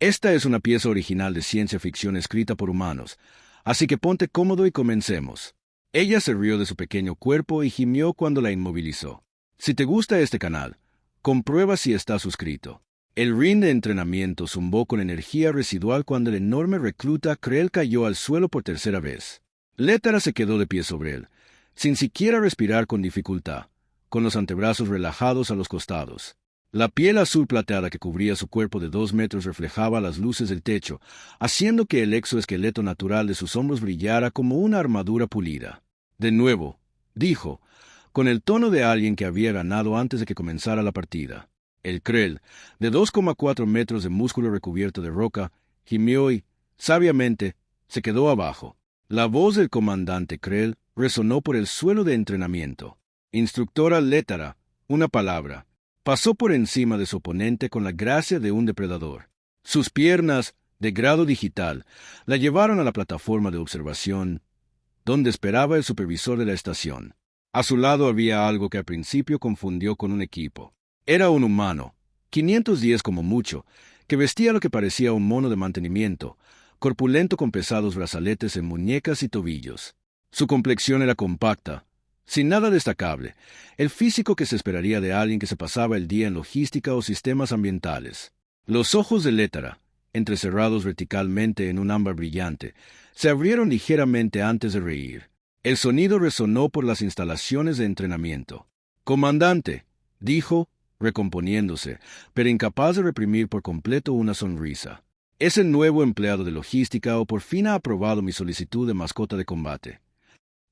Esta es una pieza original de ciencia ficción escrita por humanos, así que ponte cómodo y comencemos. Ella se rió de su pequeño cuerpo y gimió cuando la inmovilizó. Si te gusta este canal, comprueba si estás suscrito. El ring de entrenamiento zumbó con energía residual cuando el enorme recluta Krell cayó al suelo por tercera vez. Létara se quedó de pie sobre él, sin siquiera respirar con dificultad, con los antebrazos relajados a los costados. La piel azul plateada que cubría su cuerpo de 2 metros reflejaba las luces del techo, haciendo que el exoesqueleto natural de sus hombros brillara como una armadura pulida. De nuevo, dijo, con el tono de alguien que había ganado antes de que comenzara la partida. El Krell, de 2,4 metros de músculo recubierto de roca, gimió y, sabiamente, se quedó abajo. La voz del comandante Krell resonó por el suelo de entrenamiento. Instructora Létara, una palabra. Pasó por encima de su oponente con la gracia de un depredador. Sus piernas, de grado digital, la llevaron a la plataforma de observación, donde esperaba el supervisor de la estación. A su lado había algo que al principio confundió con un equipo. Era un humano, 510 como mucho, que vestía lo que parecía un mono de mantenimiento, corpulento con pesados brazaletes en muñecas y tobillos. Su complexión era compacta, sin nada destacable, el físico que se esperaría de alguien que se pasaba el día en logística o sistemas ambientales. Los ojos de Létara, entrecerrados verticalmente en un ámbar brillante, se abrieron ligeramente antes de reír. El sonido resonó por las instalaciones de entrenamiento. «Comandante», dijo, recomponiéndose, pero incapaz de reprimir por completo una sonrisa. «¿Es el nuevo empleado de logística o por fin ha aprobado mi solicitud de mascota de combate?»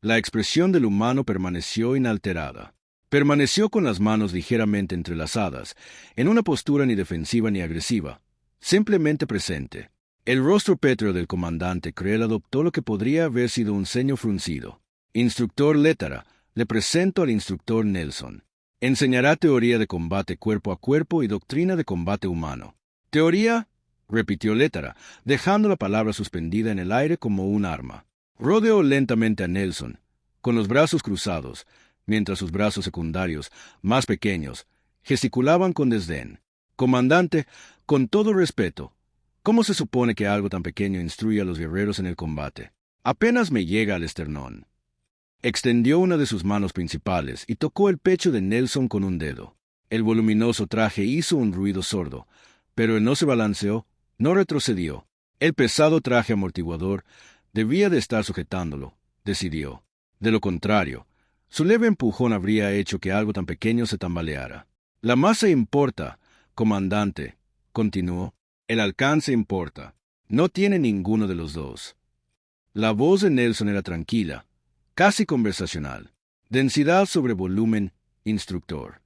La expresión del humano permaneció inalterada. Permaneció con las manos ligeramente entrelazadas, en una postura ni defensiva ni agresiva, simplemente presente. El rostro pétreo del comandante Krell adoptó lo que podría haber sido un ceño fruncido. «Instructor Létara, le presento al instructor Nelson. Enseñará teoría de combate cuerpo a cuerpo y doctrina de combate humano». «¿Teoría?», repitió Létara, dejando la palabra suspendida en el aire como un arma. Rodeó lentamente a Nelson, con los brazos cruzados, mientras sus brazos secundarios, más pequeños, gesticulaban con desdén. «Comandante, con todo respeto, ¿cómo se supone que algo tan pequeño instruye a los guerreros en el combate? Apenas me llega al esternón». Extendió una de sus manos principales y tocó el pecho de Nelson con un dedo. El voluminoso traje hizo un ruido sordo, pero él no se balanceó, no retrocedió. El pesado traje amortiguador debía de estar sujetándolo, decidió. De lo contrario, su leve empujón habría hecho que algo tan pequeño se tambaleara. «La masa importa, comandante», continuó. «El alcance importa. No tiene ninguno de los dos». La voz de Nelson era tranquila, casi conversacional. «Densidad sobre volumen, instructor.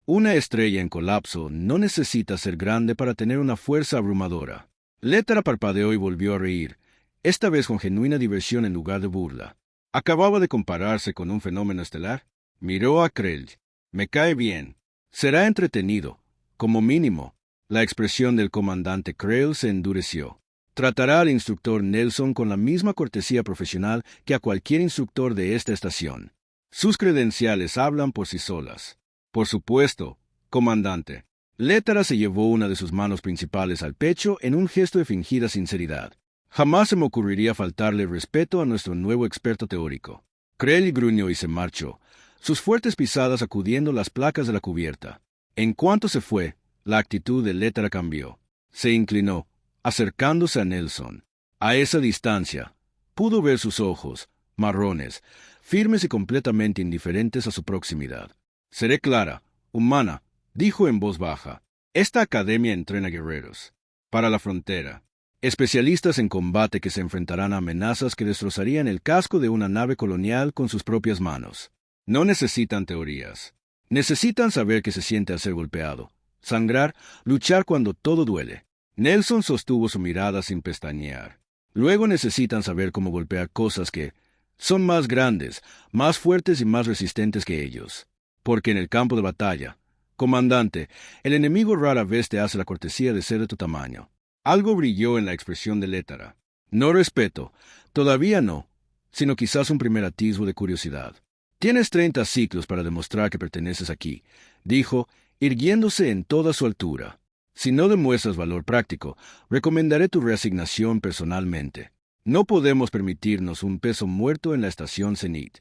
Una estrella en colapso no necesita ser grande para tener una fuerza abrumadora». Létara parpadeó y volvió a reír, esta vez con genuina diversión en lugar de burla. Acababa de compararse con un fenómeno estelar. Miró a Krell. «Me cae bien. Será entretenido, como mínimo». La expresión del comandante Krell se endureció. Tratará al instructor Nelson con la misma cortesía profesional que a cualquier instructor de esta estación. Sus credenciales hablan por sí solas. «Por supuesto, comandante». Létara se llevó una de sus manos principales al pecho en un gesto de fingida sinceridad. «Jamás se me ocurriría faltarle respeto a nuestro nuevo experto teórico». Krell gruñó y se marchó, sus fuertes pisadas sacudiendo las placas de la cubierta. En cuanto se fue, la actitud de Létara cambió. Se inclinó, acercándose a Nelson. A esa distancia, pudo ver sus ojos, marrones, firmes y completamente indiferentes a su proximidad. «Seré clara, humana», dijo en voz baja. «Esta academia entrena guerreros. Para la frontera. Especialistas en combate que se enfrentarán a amenazas que destrozarían el casco de una nave colonial con sus propias manos. No necesitan teorías. Necesitan saber qué se siente al ser golpeado, sangrar, luchar cuando todo duele». Nelson sostuvo su mirada sin pestañear. «Luego necesitan saber cómo golpear cosas que son más grandes, más fuertes y más resistentes que ellos. Porque en el campo de batalla, comandante, el enemigo rara vez te hace la cortesía de ser de tu tamaño». Algo brilló en la expresión de Létara. «No respeto, todavía no, sino quizás un primer atisbo de curiosidad». «Tienes 30 ciclos para demostrar que perteneces aquí», dijo, irguiéndose en toda su altura. Si no demuestras valor práctico, recomendaré tu reasignación personalmente. No podemos permitirnos un peso muerto en la estación Zenit.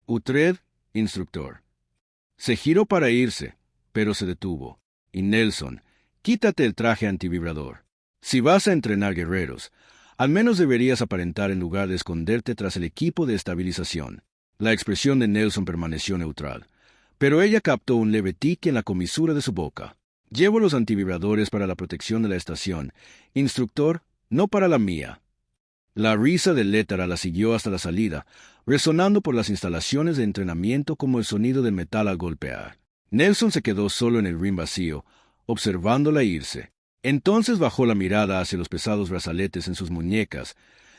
Uhtred, instructor. Se giró para irse, pero se detuvo. Y Nelson, quítate el traje antivibrador. Si vas a entrenar guerreros, al menos deberías aparentar en lugar de esconderte tras el equipo de estabilización. La expresión de Nelson permaneció neutral, pero ella captó un leve tic en la comisura de su boca. Llevo los antivibradores para la protección de la estación, instructor, no para la mía. La risa de Létara la siguió hasta la salida, resonando por las instalaciones de entrenamiento como el sonido del metal al golpear. Nelson se quedó solo en el ring vacío, observándola irse. Entonces bajó la mirada hacia los pesados brazaletes en sus muñecas,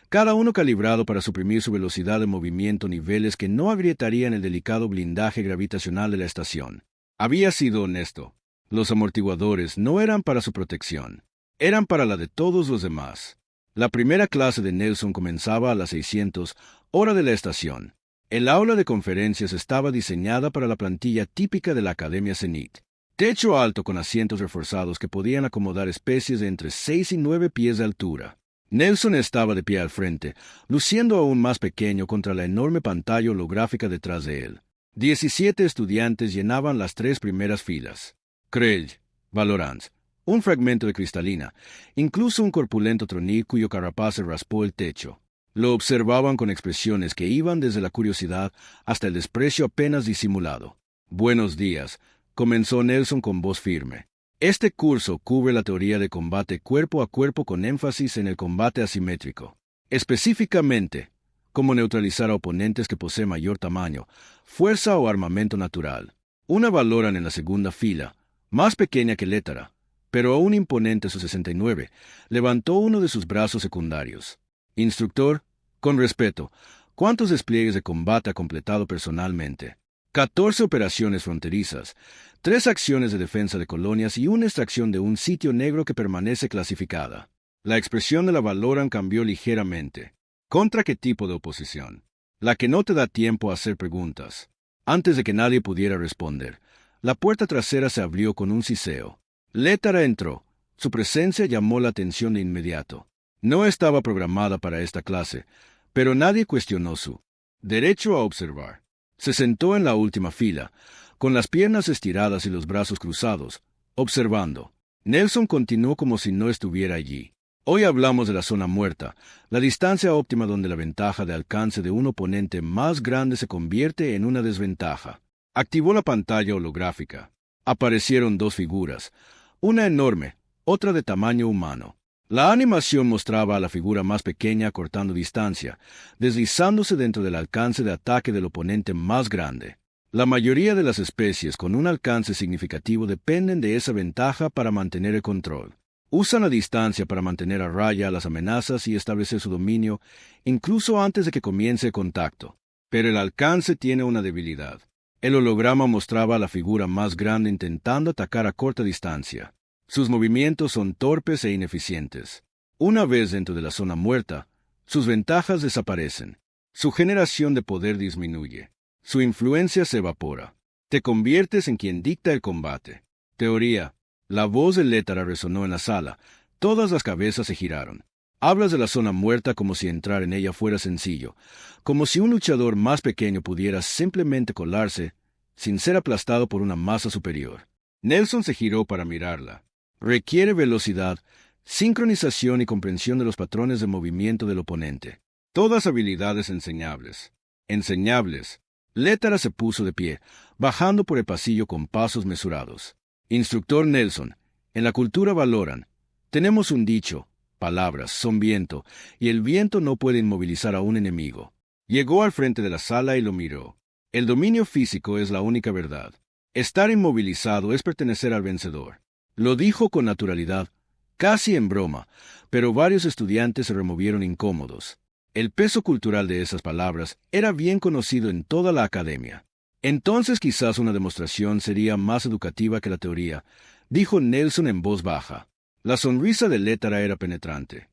cada uno calibrado para suprimir su velocidad de movimiento a niveles que no agrietarían el delicado blindaje gravitacional de la estación. Había sido honesto. Los amortiguadores no eran para su protección, eran para la de todos los demás. La primera clase de Nelson comenzaba a las 600, hora de la estación. El aula de conferencias estaba diseñada para la plantilla típica de la Academia Zenit. Techo alto con asientos reforzados que podían acomodar especies de entre 6 y 9 pies de altura. Nelson estaba de pie al frente, luciendo aún más pequeño contra la enorme pantalla holográfica detrás de él. 17 estudiantes llenaban las 3 primeras filas. Krell, Valorant, un fragmento de cristalina, incluso un corpulento troní cuyo carapaz se raspó el techo. Lo observaban con expresiones que iban desde la curiosidad hasta el desprecio apenas disimulado. Buenos días, comenzó Nelson con voz firme. Este curso cubre la teoría de combate cuerpo a cuerpo con énfasis en el combate asimétrico. Específicamente, cómo neutralizar a oponentes que poseen mayor tamaño, fuerza o armamento natural. Una Valorant en la segunda fila, más pequeña que Létara, pero aún imponente sus 69, levantó uno de sus brazos secundarios. Instructor, con respeto, ¿cuántos despliegues de combate ha completado personalmente? 14 operaciones fronterizas, 3 acciones de defensa de colonias y una extracción de un sitio negro que permanece clasificada. La expresión de la Valorant cambió ligeramente. ¿Contra qué tipo de oposición? La que no te da tiempo a hacer preguntas. Antes de que nadie pudiera responder, la puerta trasera se abrió con un siseo. Létara entró. Su presencia llamó la atención de inmediato. No estaba programada para esta clase, pero nadie cuestionó su derecho a observar. Se sentó en la última fila, con las piernas estiradas y los brazos cruzados, observando. Nelson continuó como si no estuviera allí. Hoy hablamos de la zona muerta, la distancia óptima donde la ventaja de alcance de un oponente más grande se convierte en una desventaja. Activó la pantalla holográfica. Aparecieron 2 figuras, una enorme, otra de tamaño humano. La animación mostraba a la figura más pequeña cortando distancia, deslizándose dentro del alcance de ataque del oponente más grande. La mayoría de las especies con un alcance significativo dependen de esa ventaja para mantener el control. Usan la distancia para mantener a raya las amenazas y establecer su dominio, incluso antes de que comience el contacto. Pero el alcance tiene una debilidad. El holograma mostraba a la figura más grande intentando atacar a corta distancia. Sus movimientos son torpes e ineficientes. Una vez dentro de la zona muerta, sus ventajas desaparecen. Su generación de poder disminuye. Su influencia se evapora. Te conviertes en quien dicta el combate. Teoría. La voz de Létara resonó en la sala. Todas las cabezas se giraron. Hablas de la zona muerta como si entrar en ella fuera sencillo, como si un luchador más pequeño pudiera simplemente colarse, sin ser aplastado por una masa superior. Nelson se giró para mirarla. Requiere velocidad, sincronización y comprensión de los patrones de movimiento del oponente. Todas habilidades enseñables. Enseñables. Létara se puso de pie, bajando por el pasillo con pasos mesurados. Instructor Nelson, en la cultura Valorant, tenemos un dicho, palabras son viento, y el viento no puede inmovilizar a un enemigo. Llegó al frente de la sala y lo miró. El dominio físico es la única verdad. Estar inmovilizado es pertenecer al vencedor. Lo dijo con naturalidad, casi en broma, pero varios estudiantes se removieron incómodos. El peso cultural de esas palabras era bien conocido en toda la academia. Entonces quizás una demostración sería más educativa que la teoría, dijo Nelson en voz baja. La sonrisa de Létara era penetrante.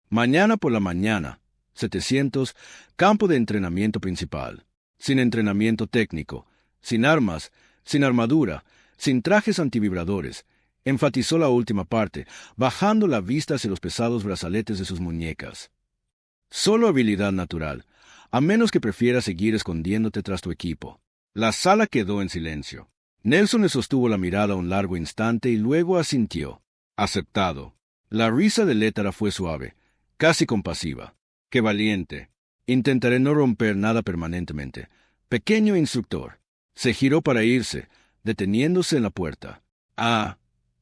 Mañana por la mañana, 700, campo de entrenamiento principal. Sin entrenamiento técnico, sin armas, sin armadura, sin trajes antivibradores, Enfatizó la última parte, bajando la vista hacia los pesados brazaletes de sus muñecas. Solo habilidad natural, a menos que prefieras seguir escondiéndote tras tu equipo. La sala quedó en silencio. Nelson le sostuvo la mirada un largo instante y luego asintió. Aceptado. La risa de Létara fue suave, casi compasiva. ¡Qué valiente! Intentaré no romper nada permanentemente. Pequeño instructor. Se giró para irse, deteniéndose en la puerta.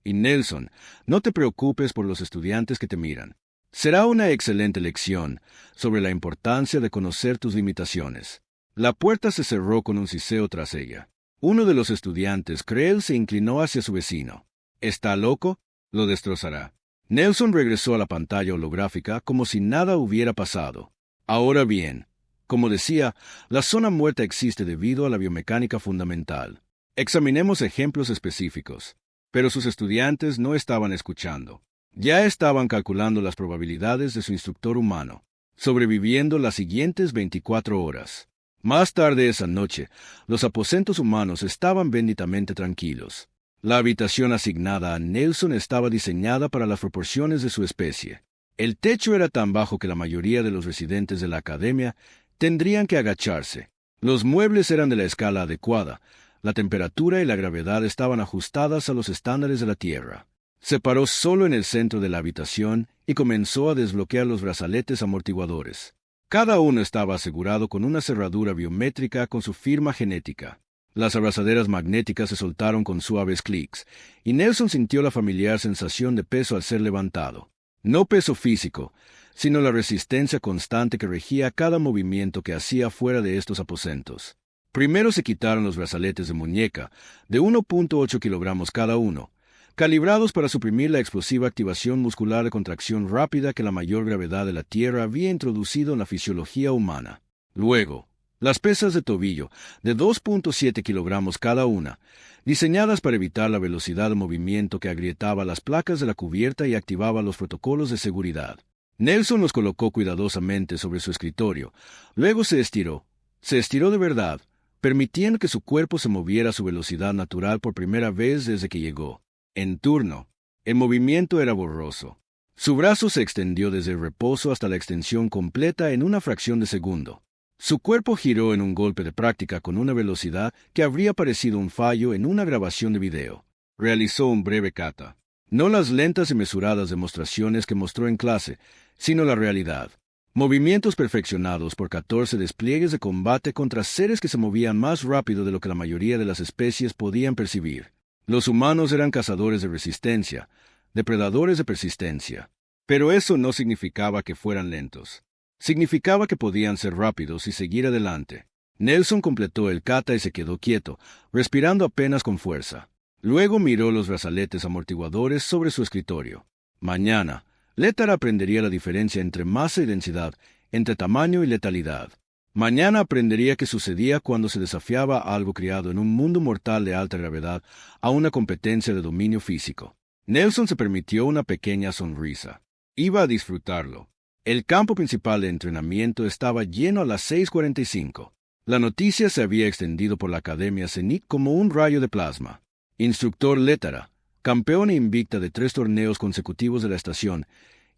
Y Nelson, no te preocupes por los estudiantes que te miran. Será una excelente lección sobre la importancia de conocer tus limitaciones. La puerta se cerró con un siseo tras ella. Uno de los estudiantes, Creel, se inclinó hacia su vecino. ¿Está loco? Lo destrozará. Nelson regresó a la pantalla holográfica como si nada hubiera pasado. Ahora bien, como decía, la zona muerta existe debido a la biomecánica fundamental. Examinemos ejemplos específicos. Pero sus estudiantes no estaban escuchando. Ya estaban calculando las probabilidades de su instructor humano, sobreviviendo las siguientes 24 horas. Más tarde esa noche, los aposentos humanos estaban benditamente tranquilos. La habitación asignada a Nelson estaba diseñada para las proporciones de su especie. El techo era tan bajo que la mayoría de los residentes de la academia tendrían que agacharse. Los muebles eran de la escala adecuada. La temperatura y la gravedad estaban ajustadas a los estándares de la Tierra. Se paró solo en el centro de la habitación y comenzó a desbloquear los brazaletes amortiguadores. Cada uno estaba asegurado con una cerradura biométrica con su firma genética. Las abrazaderas magnéticas se soltaron con suaves clics, y Nelson sintió la familiar sensación de peso al ser levantado. No peso físico, sino la resistencia constante que regía cada movimiento que hacía fuera de estos aposentos. Primero se quitaron los brazaletes de muñeca, de 1.8 kilogramos cada uno, calibrados para suprimir la explosiva activación muscular de contracción rápida que la mayor gravedad de la Tierra había introducido en la fisiología humana. Luego, las pesas de tobillo, de 2.7 kilogramos cada una, diseñadas para evitar la velocidad de movimiento que agrietaba las placas de la cubierta y activaba los protocolos de seguridad. Nelson los colocó cuidadosamente sobre su escritorio. Luego se estiró de verdad, permitiendo que su cuerpo se moviera a su velocidad natural por primera vez desde que llegó. En turno, el movimiento era borroso. Su brazo se extendió desde el reposo hasta la extensión completa en una fracción de segundo. Su cuerpo giró en un golpe de práctica con una velocidad que habría parecido un fallo en una grabación de video. Realizó un breve kata. No las lentas y mesuradas demostraciones que mostró en clase, sino la realidad. Movimientos perfeccionados por 14 despliegues de combate contra seres que se movían más rápido de lo que la mayoría de las especies podían percibir. Los humanos eran cazadores de resistencia, depredadores de persistencia. Pero eso no significaba que fueran lentos. Significaba que podían ser rápidos y seguir adelante. Nelson completó el kata y se quedó quieto, respirando apenas con fuerza. Luego miró los brazaletes amortiguadores sobre su escritorio. Mañana, Létara aprendería la diferencia entre masa y densidad, entre tamaño y letalidad. Mañana aprendería qué sucedía cuando se desafiaba a algo criado en un mundo mortal de alta gravedad a una competencia de dominio físico. Nelson se permitió una pequeña sonrisa. Iba a disfrutarlo. El campo principal de entrenamiento estaba lleno a las 6:45. La noticia se había extendido por la Academia Zenith como un rayo de plasma. Instructor Létara, campeona invicta de 3 torneos consecutivos de la estación,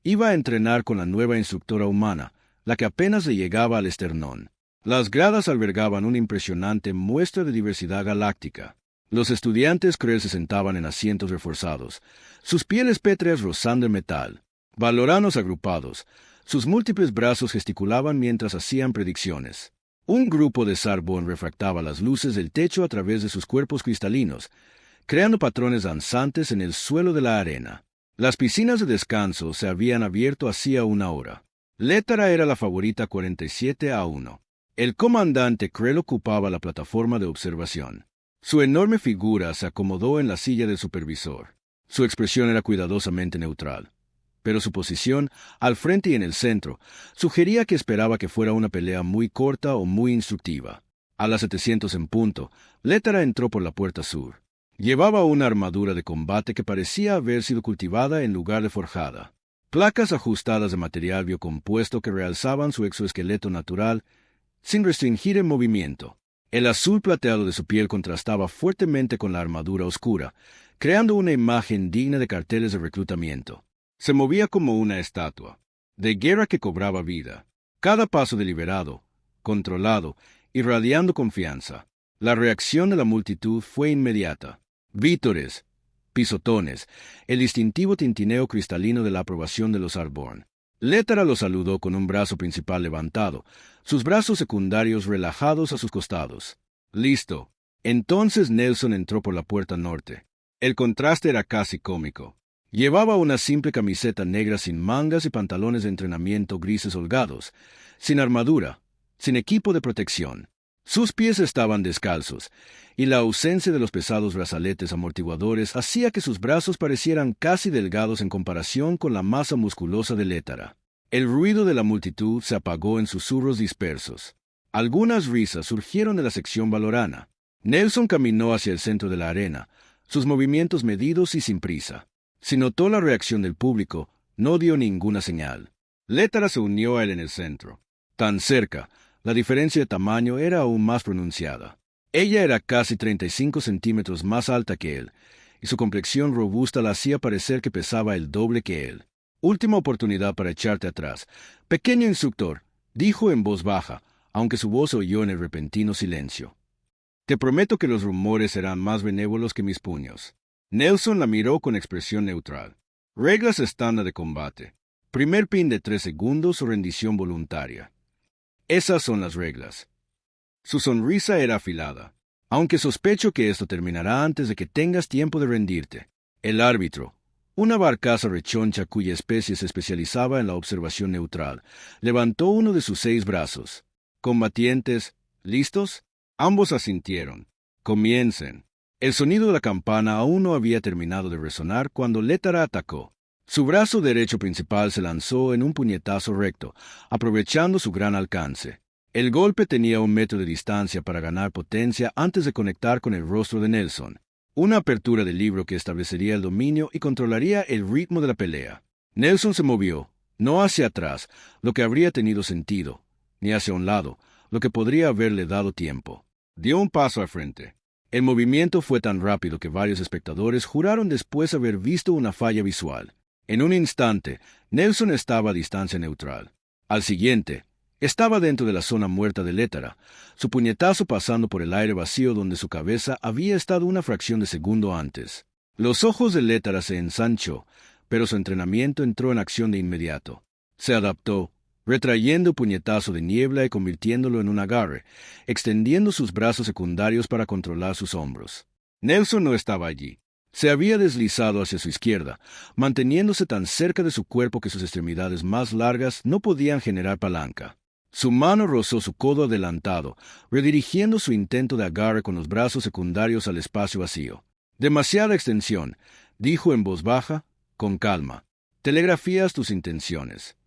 iba a entrenar con la nueva instructora humana, la que apenas le llegaba al esternón. Las gradas albergaban una impresionante muestra de diversidad galáctica. Los estudiantes Krell se sentaban en asientos reforzados, sus pieles pétreas rozando el metal. Valoranos agrupados, sus múltiples brazos gesticulaban mientras hacían predicciones. Un grupo de Sarbon refractaba las luces del techo a través de sus cuerpos cristalinos, creando patrones danzantes en el suelo de la arena. Las piscinas de descanso se habían abierto hacía una hora. Létara era la favorita 47-1. El comandante Krell ocupaba la plataforma de observación. Su enorme figura se acomodó en la silla del supervisor. Su expresión era cuidadosamente neutral, pero su posición, al frente y en el centro, sugería que esperaba que fuera una pelea muy corta o muy instructiva. A las 700 en punto, Létara entró por la puerta sur. Llevaba una armadura de combate que parecía haber sido cultivada en lugar de forjada. Placas ajustadas de material biocompuesto que realzaban su exoesqueleto natural, sin restringir el movimiento. El azul plateado de su piel contrastaba fuertemente con la armadura oscura, creando una imagen digna de carteles de reclutamiento. Se movía como una estatua, de guerra que cobraba vida. Cada paso deliberado, controlado, irradiando confianza. La reacción de la multitud fue inmediata. Vítores, pisotones, el distintivo tintineo cristalino de la aprobación de los Arborn. Létara lo saludó con un brazo principal levantado, sus brazos secundarios relajados a sus costados. Listo. Entonces Nelson entró por la puerta norte. El contraste era casi cómico. Llevaba una simple camiseta negra sin mangas y pantalones de entrenamiento grises holgados, sin armadura, sin equipo de protección. Sus pies estaban descalzos, y la ausencia de los pesados brazaletes amortiguadores hacía que sus brazos parecieran casi delgados en comparación con la masa musculosa de Létara. El ruido de la multitud se apagó en susurros dispersos. Algunas risas surgieron de la sección valorana. Nelson caminó hacia el centro de la arena, sus movimientos medidos y sin prisa. Si notó la reacción del público, no dio ninguna señal. Létara se unió a él en el centro. Tan cerca, la diferencia de tamaño era aún más pronunciada. Ella era casi 35 centímetros más alta que él, y su complexión robusta la hacía parecer que pesaba el doble que él. Última oportunidad para echarte atrás. Pequeño instructor, dijo en voz baja, aunque su voz oyó en el repentino silencio. Te prometo que los rumores serán más benévolos que mis puños. Nelson la miró con expresión neutral. Reglas estándar de combate. Primer pin de 3 segundos o rendición voluntaria. Esas son las reglas. Su sonrisa era afilada. Aunque sospecho que esto terminará antes de que tengas tiempo de rendirte. El árbitro, una barcaza rechoncha cuya especie se especializaba en la observación neutral, levantó uno de sus 6 brazos. Combatientes, ¿listos? Ambos asintieron. Comiencen. El sonido de la campana aún no había terminado de resonar cuando Létara atacó. Su brazo derecho principal se lanzó en un puñetazo recto, aprovechando su gran alcance. El golpe tenía 1 metro de distancia para ganar potencia antes de conectar con el rostro de Nelson. Una apertura del libro que establecería el dominio y controlaría el ritmo de la pelea. Nelson se movió, no hacia atrás, lo que habría tenido sentido, ni hacia un lado, lo que podría haberle dado tiempo. Dio un paso al frente. El movimiento fue tan rápido que varios espectadores juraron después haber visto una falla visual. En un instante, Nelson estaba a distancia neutral. Al siguiente, estaba dentro de la zona muerta de Létara, su puñetazo pasando por el aire vacío donde su cabeza había estado una fracción de segundo antes. Los ojos de Létara se ensanchó, pero su entrenamiento entró en acción de inmediato. Se adaptó, retrayendo puñetazo de niebla y convirtiéndolo en un agarre, extendiendo sus brazos secundarios para controlar sus hombros. Nelson no estaba allí. Se había deslizado hacia su izquierda, manteniéndose tan cerca de su cuerpo que sus extremidades más largas no podían generar palanca. Su mano rozó su codo adelantado, redirigiendo su intento de agarre con los brazos secundarios al espacio vacío. Demasiada extensión, dijo en voz baja, con calma. Telegrafías tus intenciones.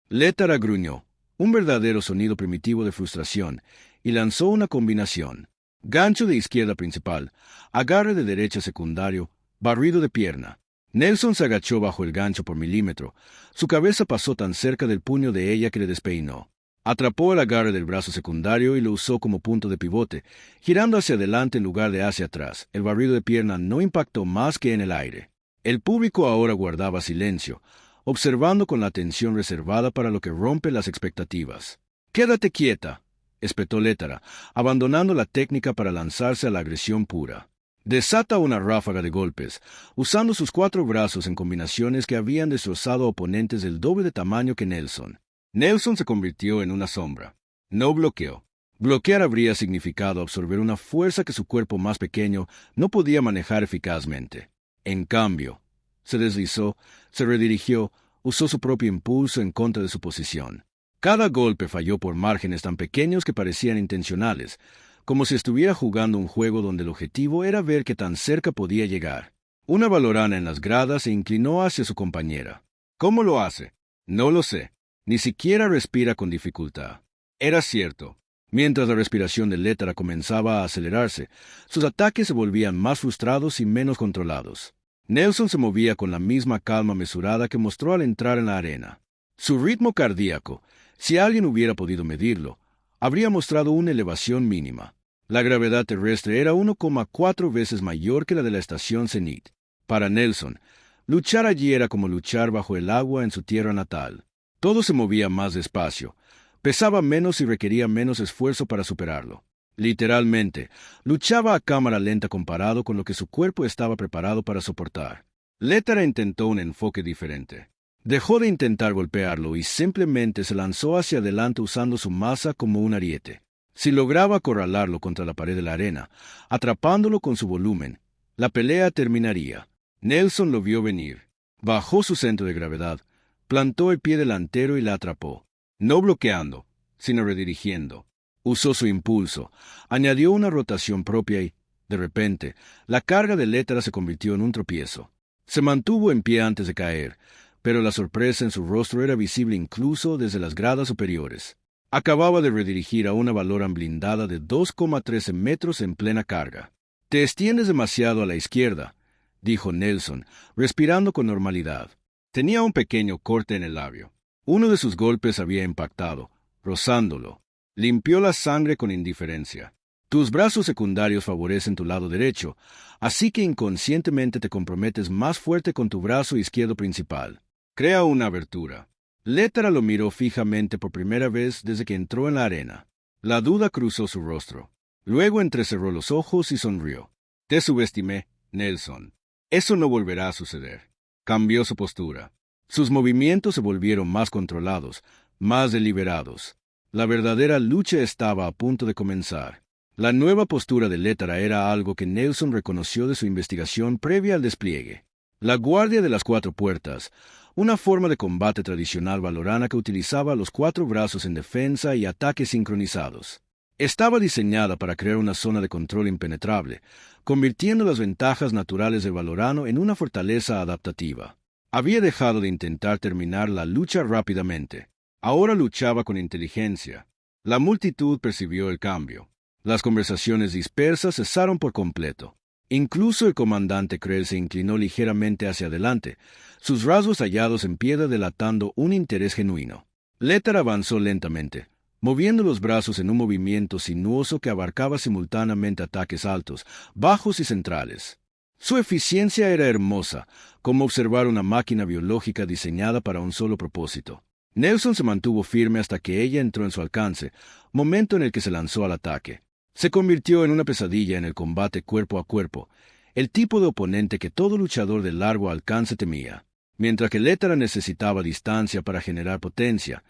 Létara gruñó, un verdadero sonido primitivo de frustración, y lanzó una combinación. Gancho de izquierda principal, agarre de derecha secundario, barrido de pierna. Nelson se agachó bajo el gancho por milímetro. Su cabeza pasó tan cerca del puño de ella que le despeinó. Atrapó el agarre del brazo secundario y lo usó como punto de pivote, girando hacia adelante en lugar de hacia atrás. El barrido de pierna no impactó más que en el aire. El público ahora guardaba silencio, observando con la atención reservada para lo que rompe las expectativas. «Quédate quieta», espetó Létara, abandonando la técnica para lanzarse a la agresión pura. Desata una ráfaga de golpes, usando sus 4 brazos en combinaciones que habían destrozado a oponentes del doble de tamaño que Nelson. Nelson se convirtió en una sombra. No bloqueó. Bloquear habría significado absorber una fuerza que su cuerpo más pequeño no podía manejar eficazmente. En cambio, se deslizó, se redirigió, usó su propio impulso en contra de su posición. Cada golpe falló por márgenes tan pequeños que parecían intencionales, como si estuviera jugando un juego donde el objetivo era ver qué tan cerca podía llegar. Una valorana en las gradas se inclinó hacia su compañera. ¿Cómo lo hace? No lo sé. Ni siquiera respira con dificultad. Era cierto. Mientras la respiración de Létara comenzaba a acelerarse, sus ataques se volvían más frustrados y menos controlados. Nelson se movía con la misma calma mesurada que mostró al entrar en la arena. Su ritmo cardíaco, si alguien hubiera podido medirlo, habría mostrado una elevación mínima. La gravedad terrestre era 1,4 veces mayor que la de la estación Zenit. Para Nelson, luchar allí era como luchar bajo el agua en su tierra natal. Todo se movía más despacio, pesaba menos y requería menos esfuerzo para superarlo. Literalmente, luchaba a cámara lenta comparado con lo que su cuerpo estaba preparado para soportar. Lettera intentó un enfoque diferente. Dejó de intentar golpearlo y simplemente se lanzó hacia adelante usando su masa como un ariete. Si lograba acorralarlo contra la pared de la arena, atrapándolo con su volumen, la pelea terminaría. Nelson lo vio venir. Bajó su centro de gravedad, plantó el pie delantero y la atrapó. No bloqueando, sino redirigiendo. Usó su impulso, añadió una rotación propia y, de repente, la carga de Lettera se convirtió en un tropiezo. Se mantuvo en pie antes de caer, pero la sorpresa en su rostro era visible incluso desde las gradas superiores. Acababa de redirigir a una Valoran blindada de 2,13 metros en plena carga. «Te extiendes demasiado a la izquierda», dijo Nelson, respirando con normalidad. Tenía un pequeño corte en el labio. Uno de sus golpes había impactado, rozándolo. Limpió la sangre con indiferencia. «Tus brazos secundarios favorecen tu lado derecho, así que inconscientemente te comprometes más fuerte con tu brazo izquierdo principal. Crea una abertura». Lettera lo miró fijamente por primera vez desde que entró en la arena. La duda cruzó su rostro. Luego entrecerró los ojos y sonrió. «Te subestimé, Nelson. Eso no volverá a suceder». Cambió su postura. Sus movimientos se volvieron más controlados, más deliberados. La verdadera lucha estaba a punto de comenzar. La nueva postura de Lettera era algo que Nelson reconoció de su investigación previa al despliegue. La guardia de las 4 puertas, una forma de combate tradicional valorana que utilizaba los 4 brazos en defensa y ataques sincronizados. Estaba diseñada para crear una zona de control impenetrable, convirtiendo las ventajas naturales del valorano en una fortaleza adaptativa. Había dejado de intentar terminar la lucha rápidamente. Ahora luchaba con inteligencia. La multitud percibió el cambio. Las conversaciones dispersas cesaron por completo. Incluso el comandante Krell se inclinó ligeramente hacia adelante, sus rasgos tallados en piedra delatando un interés genuino. Lettera avanzó lentamente, moviendo los brazos en un movimiento sinuoso que abarcaba simultáneamente ataques altos, bajos y centrales. Su eficiencia era hermosa, como observar una máquina biológica diseñada para un solo propósito. Nelson se mantuvo firme hasta que ella entró en su alcance, momento en el que se lanzó al ataque. Se convirtió en una pesadilla en el combate cuerpo a cuerpo, el tipo de oponente que todo luchador de largo alcance temía. Mientras que Lettera necesitaba distancia para generar potencia,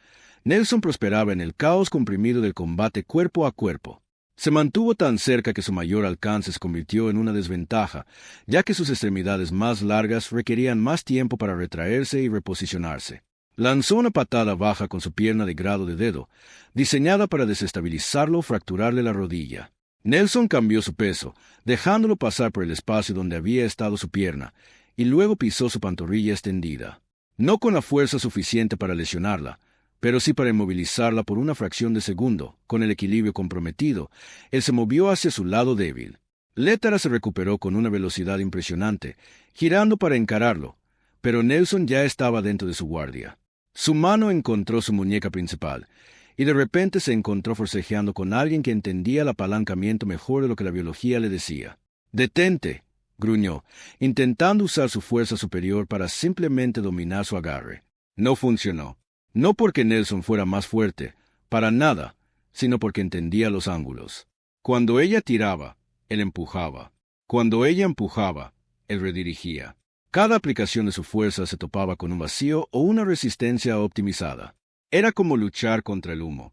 Nelson prosperaba en el caos comprimido del combate cuerpo a cuerpo. Se mantuvo tan cerca que su mayor alcance se convirtió en una desventaja, ya que sus extremidades más largas requerían más tiempo para retraerse y reposicionarse. Lanzó una patada baja con su pierna de grado de dedo, diseñada para desestabilizarlo o fracturarle la rodilla. Nelson cambió su peso, dejándolo pasar por el espacio donde había estado su pierna, y luego pisó su pantorrilla extendida. No con la fuerza suficiente para lesionarla, pero sí para inmovilizarla por una fracción de segundo. Con el equilibrio comprometido, él se movió hacia su lado débil. Lettera se recuperó con una velocidad impresionante, girando para encararlo, pero Nelson ya estaba dentro de su guardia. Su mano encontró su muñeca principal, y de repente se encontró forcejeando con alguien que entendía el apalancamiento mejor de lo que la biología le decía. «¡Detente!», gruñó, intentando usar su fuerza superior para simplemente dominar su agarre. No funcionó. No porque Nelson fuera más fuerte, para nada, sino porque entendía los ángulos. Cuando ella tiraba, él empujaba. Cuando ella empujaba, él redirigía. Cada aplicación de su fuerza se topaba con un vacío o una resistencia optimizada. Era como luchar contra el humo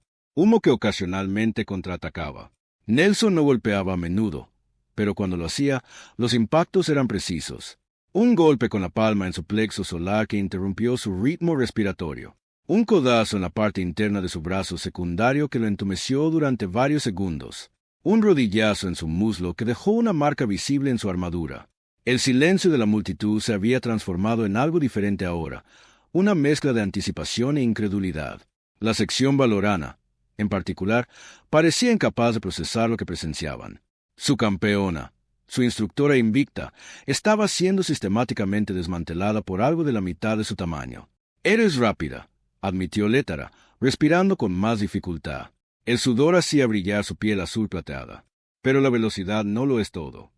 que ocasionalmente contraatacaba. Nelson no golpeaba a menudo, pero cuando lo hacía, los impactos eran precisos. Un golpe con la palma en su plexo solar que interrumpió su ritmo respiratorio. Un codazo en la parte interna de su brazo secundario que lo entumeció durante varios segundos. Un rodillazo en su muslo que dejó una marca visible en su armadura. El silencio de la multitud se había transformado en algo diferente ahora, una mezcla de anticipación e incredulidad. La sección valorana, en particular, parecía incapaz de procesar lo que presenciaban. Su campeona, su instructora invicta, estaba siendo sistemáticamente desmantelada por algo de la mitad de su tamaño. «Eres rápida», admitió Lettera, respirando con más dificultad. El sudor hacía brillar su piel azul plateada. Pero la velocidad no lo es todo.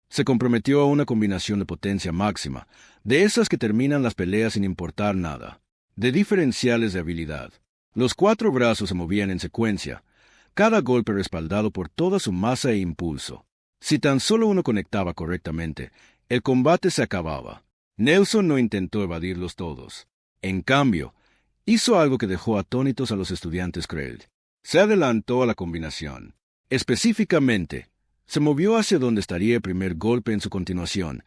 Se comprometió a una combinación de potencia máxima, de esas que terminan las peleas sin importar nada, de diferenciales de habilidad. Los 4 brazos se movían en secuencia, cada golpe respaldado por toda su masa e impulso. Si tan solo uno conectaba correctamente, el combate se acababa. Nelson no intentó evadirlos todos. En cambio, hizo algo que dejó atónitos a los estudiantes Krell. Se adelantó a la combinación. Específicamente, se movió hacia donde estaría el primer golpe en su continuación,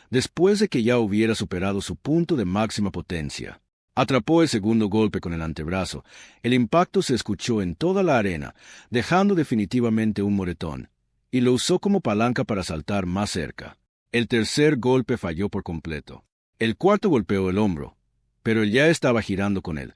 después de que ya hubiera superado su punto de máxima potencia. Atrapó el segundo golpe con el antebrazo. El impacto se escuchó en toda la arena, dejando definitivamente un moretón, y lo usó como palanca para saltar más cerca. El tercer golpe falló por completo. El cuarto golpeó el hombro, pero él ya estaba girando con él,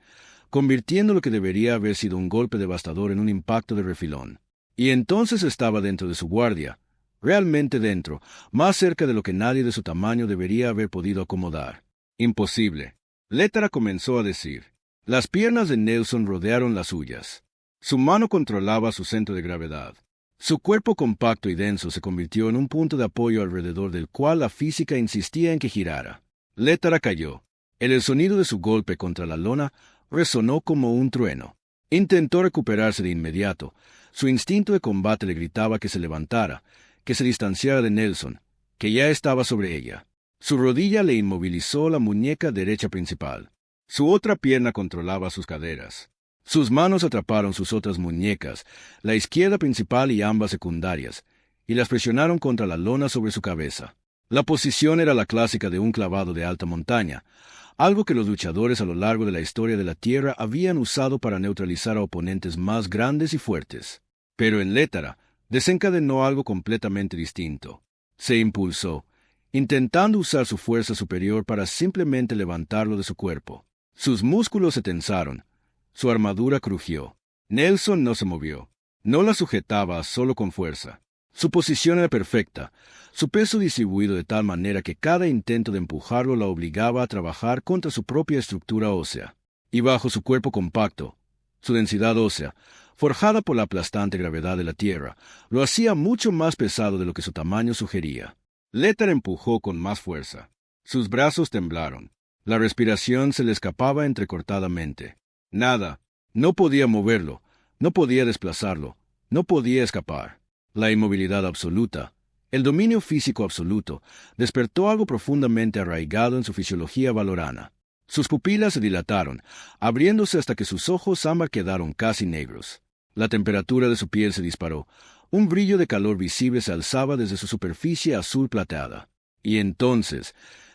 convirtiendo lo que debería haber sido un golpe devastador en un impacto de refilón. Y entonces estaba dentro de su guardia, realmente dentro, más cerca de lo que nadie de su tamaño debería haber podido acomodar. Imposible. Lettara comenzó a decir. Las piernas de Nelson rodearon las suyas. Su mano controlaba su centro de gravedad. Su cuerpo compacto y denso se convirtió en un punto de apoyo alrededor del cual la física insistía en que girara. Lettara cayó. El sonido de su golpe contra la lona resonó como un trueno. Intentó recuperarse de inmediato. Su instinto de combate le gritaba que se levantara, que se distanciara de Nelson, que ya estaba sobre ella. Su rodilla le inmovilizó la muñeca derecha principal. Su otra pierna controlaba sus caderas. Sus manos atraparon sus otras muñecas, la izquierda principal y ambas secundarias, y las presionaron contra la lona sobre su cabeza. La posición era la clásica de un clavado de alta montaña, algo que los luchadores a lo largo de la historia de la Tierra habían usado para neutralizar a oponentes más grandes y fuertes. Pero en Lettara desencadenó algo completamente distinto. Se impulsó, intentando usar su fuerza superior para simplemente levantarlo de su cuerpo. Sus músculos se tensaron, su armadura crujió. Nelson no se movió. No la sujetaba solo con fuerza. Su posición era perfecta, su peso distribuido de tal manera que cada intento de empujarlo la obligaba a trabajar contra su propia estructura ósea. Y bajo su cuerpo compacto, su densidad ósea, forjada por la aplastante gravedad de la Tierra, lo hacía mucho más pesado de lo que su tamaño sugería. Lettara empujó con más fuerza. Sus brazos temblaron. La respiración se le escapaba entrecortadamente. Nada. No podía moverlo. No podía desplazarlo. No podía escapar. La inmovilidad absoluta, el dominio físico absoluto, despertó algo profundamente arraigado en su fisiología valorana. Sus pupilas se dilataron, abriéndose hasta que sus ojos ámbar quedaron casi negros. La temperatura de su piel se disparó. Un brillo de calor visible se alzaba desde su superficie azul plateada. Y entonces,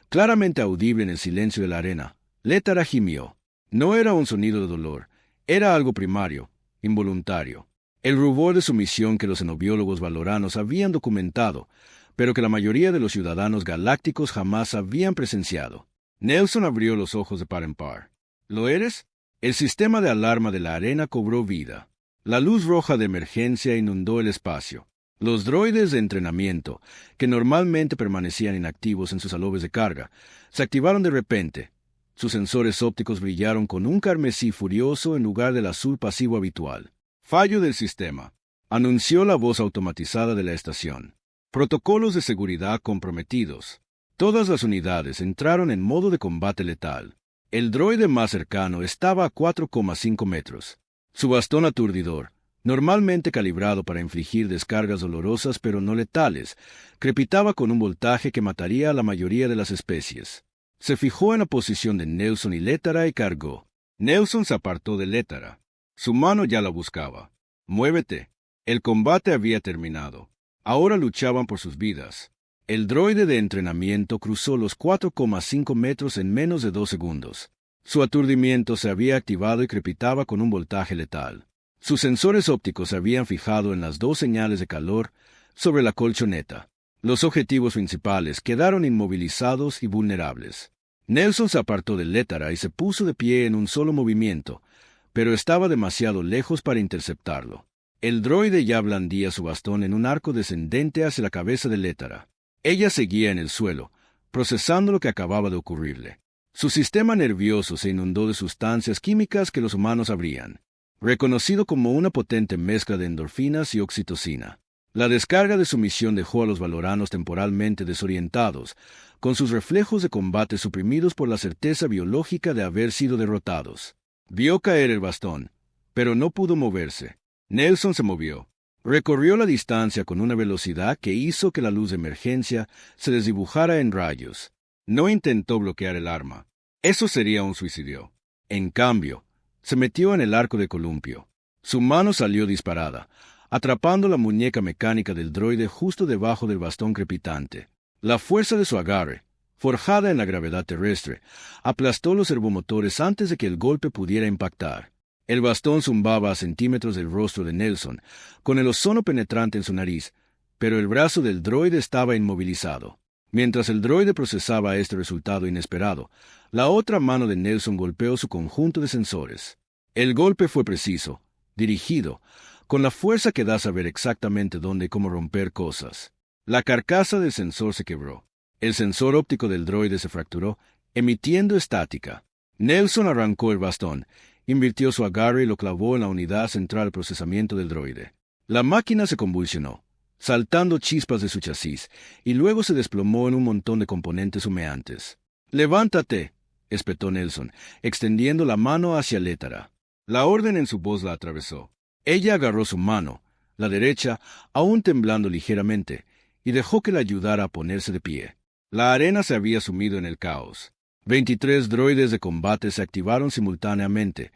claramente audible en el silencio de la arena, Lettara gimió. No era un sonido de dolor, era algo primario, involuntario. El rubor de sumisión que los xenobiólogos valoranos habían documentado, pero que la mayoría de los ciudadanos galácticos jamás habían presenciado. Nelson abrió los ojos de par en par. ¿Lo eres? El sistema de alarma de la arena cobró vida. La luz roja de emergencia inundó el espacio. Los droides de entrenamiento, que normalmente permanecían inactivos en sus alobes de carga, se activaron de repente. Sus sensores ópticos brillaron con un carmesí furioso en lugar del azul pasivo habitual. Fallo del sistema, anunció la voz automatizada de la estación. Protocolos de seguridad comprometidos. Todas las unidades entraron en modo de combate letal. El droide más cercano estaba a 4,5 metros. Su bastón aturdidor, normalmente calibrado para infligir descargas dolorosas pero no letales, crepitaba con un voltaje que mataría a la mayoría de las especies. Se fijó en la posición de Nelson y Lettara y cargó. Nelson se apartó de Lettara. Su mano ya la buscaba. «Muévete». El combate había terminado. Ahora luchaban por sus vidas. El droide de entrenamiento cruzó los 4,5 metros en menos de 2 segundos. Su aturdimiento se había activado y crepitaba con un voltaje letal. Sus sensores ópticos se habían fijado en las 2 señales de calor sobre la colchoneta. Los objetivos principales quedaron inmovilizados y vulnerables. Nelson se apartó de Lettara y se puso de pie en un solo movimiento, pero estaba demasiado lejos para interceptarlo. El droide ya blandía su bastón en un arco descendente hacia la cabeza de Lettara. Ella seguía en el suelo, procesando lo que acababa de ocurrirle. Su sistema nervioso se inundó de sustancias químicas que los humanos habrían reconocido como una potente mezcla de endorfinas y oxitocina. La descarga de su misión dejó a los valoranos temporalmente desorientados, con sus reflejos de combate suprimidos por la certeza biológica de haber sido derrotados. Vio caer el bastón, pero no pudo moverse. Nelson se movió. Recorrió la distancia con una velocidad que hizo que la luz de emergencia se desdibujara en rayos. No intentó bloquear el arma. Eso sería un suicidio. En cambio, se metió en el arco de columpio. Su mano salió disparada, atrapando la muñeca mecánica del droide justo debajo del bastón crepitante. La fuerza de su agarre, forjada en la gravedad terrestre, aplastó los servomotores antes de que el golpe pudiera impactar. El bastón zumbaba a centímetros del rostro de Nelson, con el ozono penetrante en su nariz, pero el brazo del droide estaba inmovilizado. Mientras el droide procesaba este resultado inesperado, la otra mano de Nelson golpeó su conjunto de sensores. El golpe fue preciso, dirigido, con la fuerza que da saber exactamente dónde y cómo romper cosas. La carcasa del sensor se quebró. El sensor óptico del droide se fracturó, emitiendo estática. Nelson arrancó el bastón, invirtió su agarre y lo clavó en la unidad central de procesamiento del droide. La máquina se convulsionó, saltando chispas de su chasis, y luego se desplomó en un montón de componentes humeantes. «¡Levántate!», espetó Nelson, extendiendo la mano hacia Letara. La orden en su voz la atravesó. Ella agarró su mano, la derecha, aún temblando ligeramente, y dejó que la ayudara a ponerse de pie. La arena se había sumido en el caos. 23 droides de combate se activaron simultáneamente,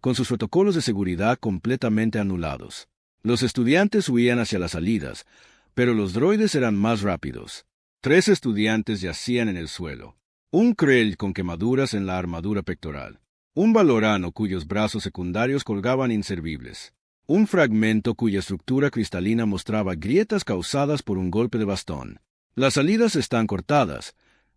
con sus protocolos de seguridad completamente anulados. Los estudiantes huían hacia las salidas, pero los droides eran más rápidos. 3 estudiantes yacían en el suelo. Un Krell con quemaduras en la armadura pectoral. Un valorano cuyos brazos secundarios colgaban inservibles. Un fragmento cuya estructura cristalina mostraba grietas causadas por un golpe de bastón. «Las salidas están cortadas»,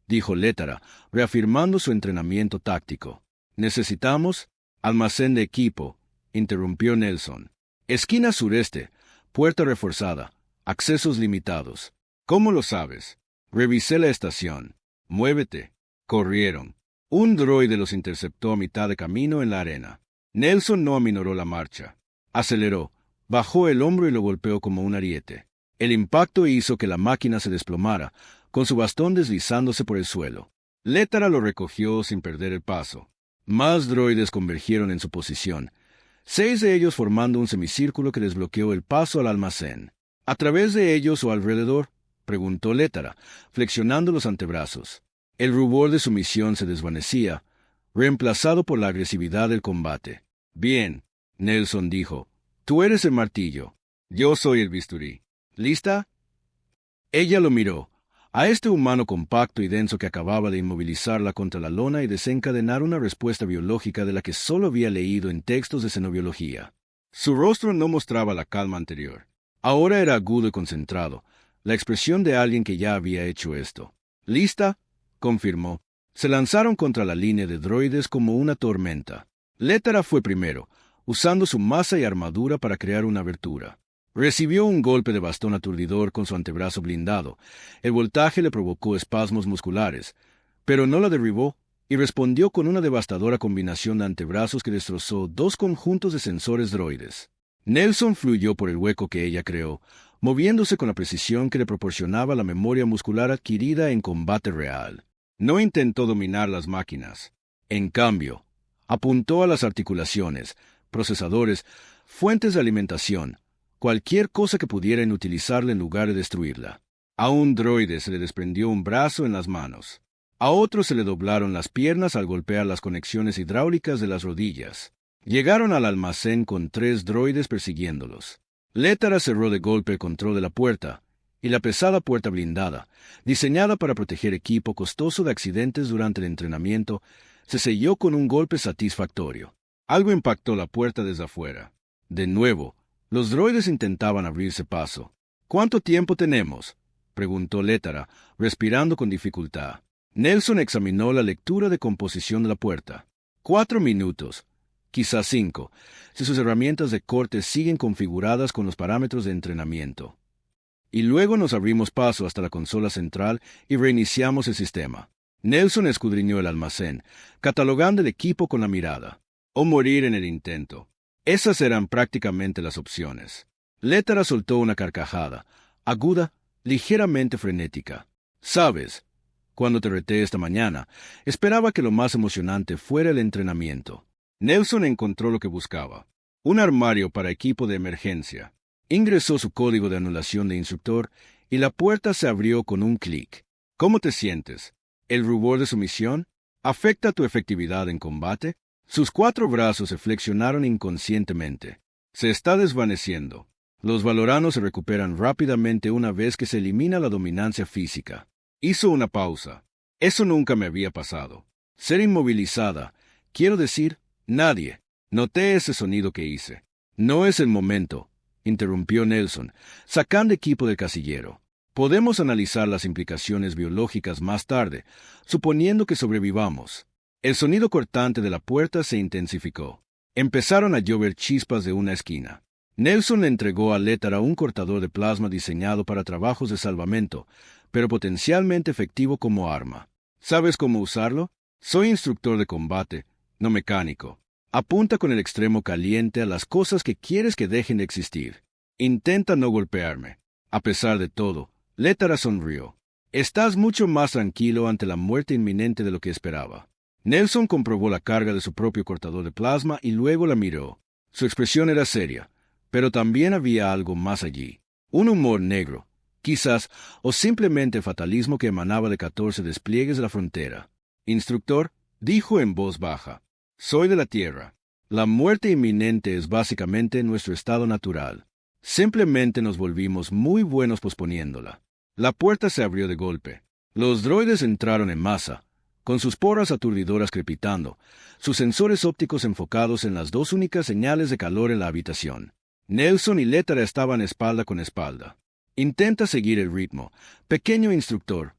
dijo Letara, reafirmando su entrenamiento táctico. «Necesitamos almacén de equipo», interrumpió Nelson. «Esquina sureste, puerta reforzada, accesos limitados». «¿Cómo lo sabes?» «Revisé la estación». «Muévete». Corrieron. Un droide los interceptó a mitad de camino en la arena. Nelson no aminoró la marcha. Aceleró, bajó el hombro y lo golpeó como un ariete. El impacto hizo que la máquina se desplomara, con su bastón deslizándose por el suelo. Letara lo recogió sin perder el paso. Más droides convergieron en su posición, 6 de ellos formando un semicírculo que desbloqueó el paso al almacén. «¿A través de ellos o alrededor?», preguntó Letara, flexionando los antebrazos. El rubor de su misión se desvanecía, reemplazado por la agresividad del combate. «Bien», Nelson dijo, «tú eres el martillo. Yo soy el bisturí. ¿Lista?» Ella lo miró, a este humano compacto y denso que acababa de inmovilizarla contra la lona y desencadenar una respuesta biológica de la que solo había leído en textos de xenobiología. Su rostro no mostraba la calma anterior. Ahora era agudo y concentrado, la expresión de alguien que ya había hecho esto. «¿Lista?», confirmó. Se lanzaron contra la línea de droides como una tormenta. Letara fue primero, usando su masa y armadura para crear una abertura. Recibió un golpe de bastón aturdidor con su antebrazo blindado. El voltaje le provocó espasmos musculares, pero no la derribó y respondió con una devastadora combinación de antebrazos que destrozó 2 conjuntos de sensores droides. Nelson fluyó por el hueco que ella creó, moviéndose con la precisión que le proporcionaba la memoria muscular adquirida en combate real. No intentó dominar las máquinas. En cambio, apuntó a las articulaciones, procesadores, fuentes de alimentación, cualquier cosa que pudiera inutilizarla en lugar de destruirla. A un droide se le desprendió un brazo en las manos. A otro se le doblaron las piernas al golpear las conexiones hidráulicas de las rodillas. Llegaron al almacén con 3 droides persiguiéndolos. Letara cerró de golpe el control de la puerta, y la pesada puerta blindada, diseñada para proteger equipo costoso de accidentes durante el entrenamiento, se selló con un golpe satisfactorio. Algo impactó la puerta desde afuera. De nuevo, los droides intentaban abrirse paso. «¿Cuánto tiempo tenemos?», preguntó Letara, respirando con dificultad. Nelson examinó la lectura de composición de la puerta. 4 minutos, quizás 5, si sus herramientas de corte siguen configuradas con los parámetros de entrenamiento. Y luego nos abrimos paso hasta la consola central y reiniciamos el sistema. Nelson escudriñó el almacén, catalogando el equipo con la mirada. O morir en el intento. Esas eran prácticamente las opciones. Létara soltó una carcajada, aguda, ligeramente frenética. ¿Sabes? Cuando te reté esta mañana, esperaba que lo más emocionante fuera el entrenamiento. Nelson encontró lo que buscaba. Un armario para equipo de emergencia. Ingresó su código de anulación de instructor y la puerta se abrió con un clic. ¿Cómo te sientes? ¿El rubor de su misión afecta tu efectividad en combate? Sus 4 brazos se flexionaron inconscientemente. Se está desvaneciendo. Los valoranos se recuperan rápidamente una vez que se elimina la dominancia física. Hizo una pausa. Eso nunca me había pasado. Ser inmovilizada. Quiero decir, nadie. Noté ese sonido que hice. No es el momento, interrumpió Nelson, sacando equipo del casillero. Podemos analizar las implicaciones biológicas más tarde, suponiendo que sobrevivamos. El sonido cortante de la puerta se intensificó. Empezaron a llover chispas de una esquina. Nelson le entregó a Létara un cortador de plasma diseñado para trabajos de salvamento, pero potencialmente efectivo como arma. ¿Sabes cómo usarlo? Soy instructor de combate, no mecánico. Apunta con el extremo caliente a las cosas que quieres que dejen de existir. Intenta no golpearme. A pesar de todo, Létara sonrió. Estás mucho más tranquilo ante la muerte inminente de lo que esperaba. Nelson comprobó la carga de su propio cortador de plasma y luego la miró. Su expresión era seria, pero también había algo más allí. Un humor negro, quizás, o simplemente fatalismo que emanaba de 14 despliegues de la frontera. Instructor, dijo en voz baja, soy de la Tierra. La muerte inminente es básicamente nuestro estado natural. Simplemente nos volvimos muy buenos posponiéndola. La puerta se abrió de golpe. Los droides entraron en masa, con sus porras aturdidoras crepitando, sus sensores ópticos enfocados en las 2 únicas señales de calor en la habitación. Nelson y Létara estaban espalda con espalda. Intenta seguir el ritmo, pequeño instructor,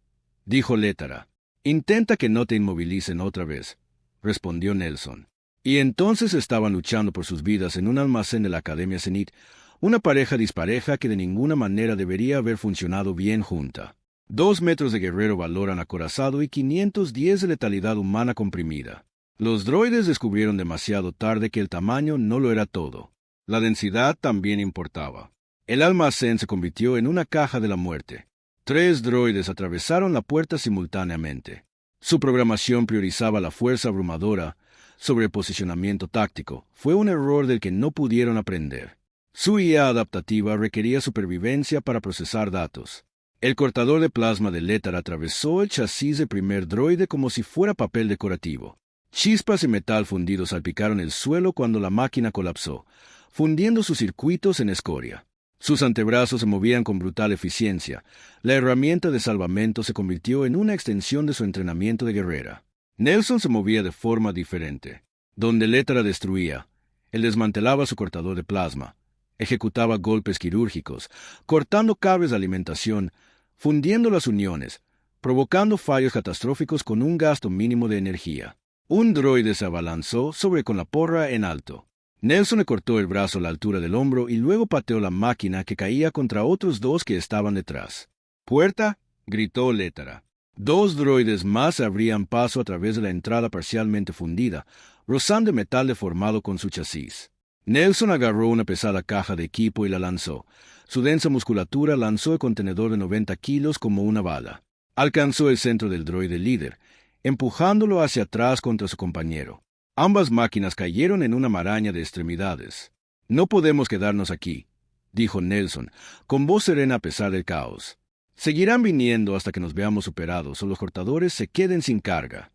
dijo Létara. Intenta que no te inmovilicen otra vez, respondió Nelson. Y entonces estaban luchando por sus vidas en un almacén de la Academia Zenith, una pareja dispareja que de ninguna manera debería haber funcionado bien junta. 2 metros de guerrero valoran acorazado y 510 de letalidad humana comprimida. Los droides descubrieron demasiado tarde que el tamaño no lo era todo. La densidad también importaba. El almacén se convirtió en una caja de la muerte. 3 droides atravesaron la puerta simultáneamente. Su programación priorizaba la fuerza abrumadora sobre el posicionamiento táctico. Fue un error del que no pudieron aprender. Su IA adaptativa requería supervivencia para procesar datos. El cortador de plasma de Létara atravesó el chasis del primer droide como si fuera papel decorativo. Chispas y metal fundido salpicaron el suelo cuando la máquina colapsó, fundiendo sus circuitos en escoria. Sus antebrazos se movían con brutal eficiencia. La herramienta de salvamento se convirtió en una extensión de su entrenamiento de guerrera. Nelson se movía de forma diferente. Donde Létara destruía, él desmantelaba su cortador de plasma. Ejecutaba golpes quirúrgicos, cortando cables de alimentación, fundiendo las uniones, provocando fallos catastróficos con un gasto mínimo de energía. Un droide se abalanzó sobre con la porra en alto. Nelson le cortó el brazo a la altura del hombro y luego pateó la máquina que caía contra otros 2 que estaban detrás. ¡Puerta!, gritó Létara. 2 droides más se abrían paso a través de la entrada parcialmente fundida, rozando metal deformado con su chasis. Nelson agarró una pesada caja de equipo y la lanzó. Su densa musculatura lanzó el contenedor de 90 kilos como una bala. Alcanzó el centro del droide líder, empujándolo hacia atrás contra su compañero. Ambas máquinas cayeron en una maraña de extremidades. No podemos quedarnos aquí, dijo Nelson, con voz serena a pesar del caos. Seguirán viniendo hasta que nos veamos superados o los cortadores se queden sin carga.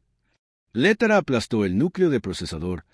Létara aplastó el núcleo de procesador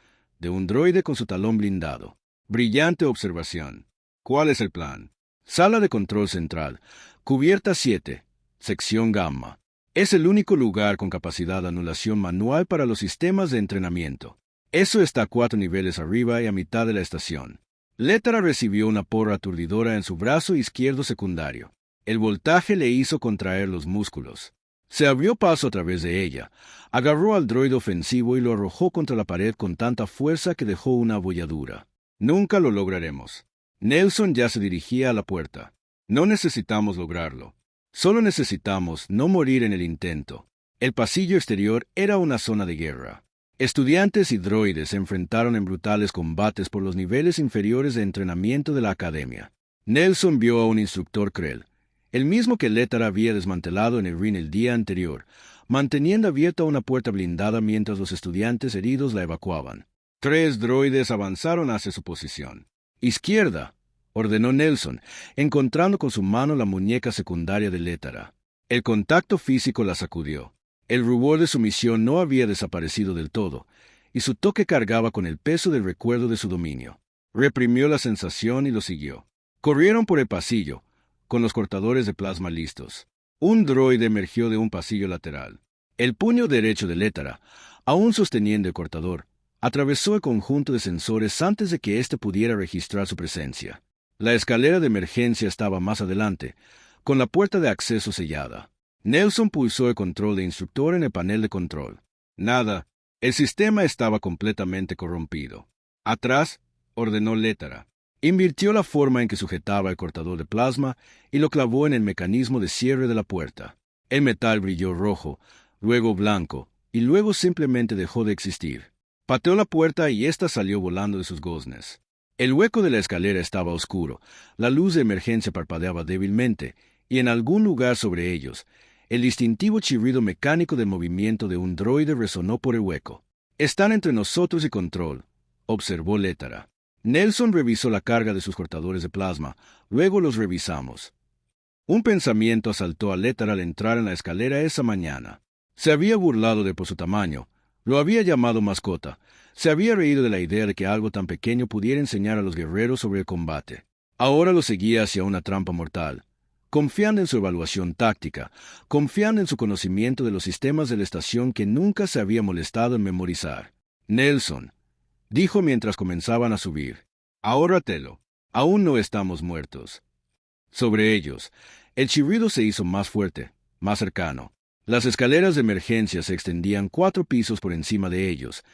de un droide con su talón blindado. Brillante observación. ¿Cuál es el plan? Sala de control central, cubierta 7, sección gamma. Es el único lugar con capacidad de anulación manual para los sistemas de entrenamiento. Eso está 4 niveles arriba y a mitad de la estación. Létara recibió una porra aturdidora en su brazo izquierdo secundario. El voltaje le hizo contraer los músculos. Se abrió paso a través de ella, agarró al droide ofensivo y lo arrojó contra la pared con tanta fuerza que dejó una abolladura. Nunca lo lograremos. Nelson ya se dirigía a la puerta. No necesitamos lograrlo. Solo necesitamos no morir en el intento. El pasillo exterior era una zona de guerra. Estudiantes y droides se enfrentaron en brutales combates por los niveles inferiores de entrenamiento de la academia. Nelson vio a un instructor Krell, el mismo que Letara había desmantelado en el ring el día anterior, manteniendo abierta una puerta blindada mientras los estudiantes heridos la evacuaban. 3 droides avanzaron hacia su posición. «Izquierda», ordenó Nelson, encontrando con su mano la muñeca secundaria de Letara. El contacto físico la sacudió. El rubor de su misión no había desaparecido del todo, y su toque cargaba con el peso del recuerdo de su dominio. Reprimió la sensación y lo siguió. Corrieron por el pasillo, con los cortadores de plasma listos. Un droide emergió de un pasillo lateral. El puño derecho de Letara, aún sosteniendo el cortador, atravesó el conjunto de sensores antes de que éste pudiera registrar su presencia. La escalera de emergencia estaba más adelante, con la puerta de acceso sellada. Nelson pulsó el control de instructor en el panel de control. Nada. El sistema estaba completamente corrompido. Atrás, ordenó Letara. Invirtió la forma en que sujetaba el cortador de plasma y lo clavó en el mecanismo de cierre de la puerta. El metal brilló rojo, luego blanco, y luego simplemente dejó de existir. Pateó la puerta y ésta salió volando de sus goznes. El hueco de la escalera estaba oscuro, la luz de emergencia parpadeaba débilmente, y en algún lugar sobre ellos, el distintivo chirrido mecánico del movimiento de un droide resonó por el hueco. «Están entre nosotros y control», observó Letara. Nelson revisó la carga de sus cortadores de plasma, luego los revisamos. Un pensamiento asaltó a Letara al entrar en la escalera esa mañana. Se había burlado de por su tamaño, lo había llamado mascota, se había reído de la idea de que algo tan pequeño pudiera enseñar a los guerreros sobre el combate. Ahora lo seguía hacia una trampa mortal, confiando en su evaluación táctica, confiando en su conocimiento de los sistemas de la estación que nunca se había molestado en memorizar. «Nelson», dijo mientras comenzaban a subir, «ahórratelo, aún no estamos muertos». Sobre ellos, el chirrido se hizo más fuerte, más cercano. Las escaleras de emergencia se extendían 4 pisos por encima de ellos,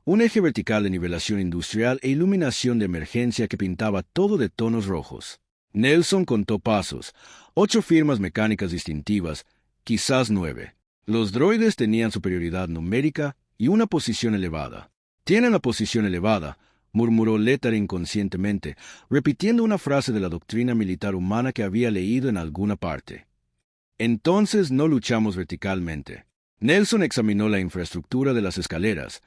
un eje vertical de nivelación industrial e iluminación de emergencia que pintaba todo de tonos rojos. Nelson contó pasos, 8 firmas mecánicas distintivas, quizás 9. Los droides tenían superioridad numérica y una posición elevada. «Tienen la posición elevada», murmuró Letara inconscientemente, repitiendo una frase de la doctrina militar humana que había leído en alguna parte. «Entonces no luchamos verticalmente». Nelson examinó la infraestructura de las escaleras,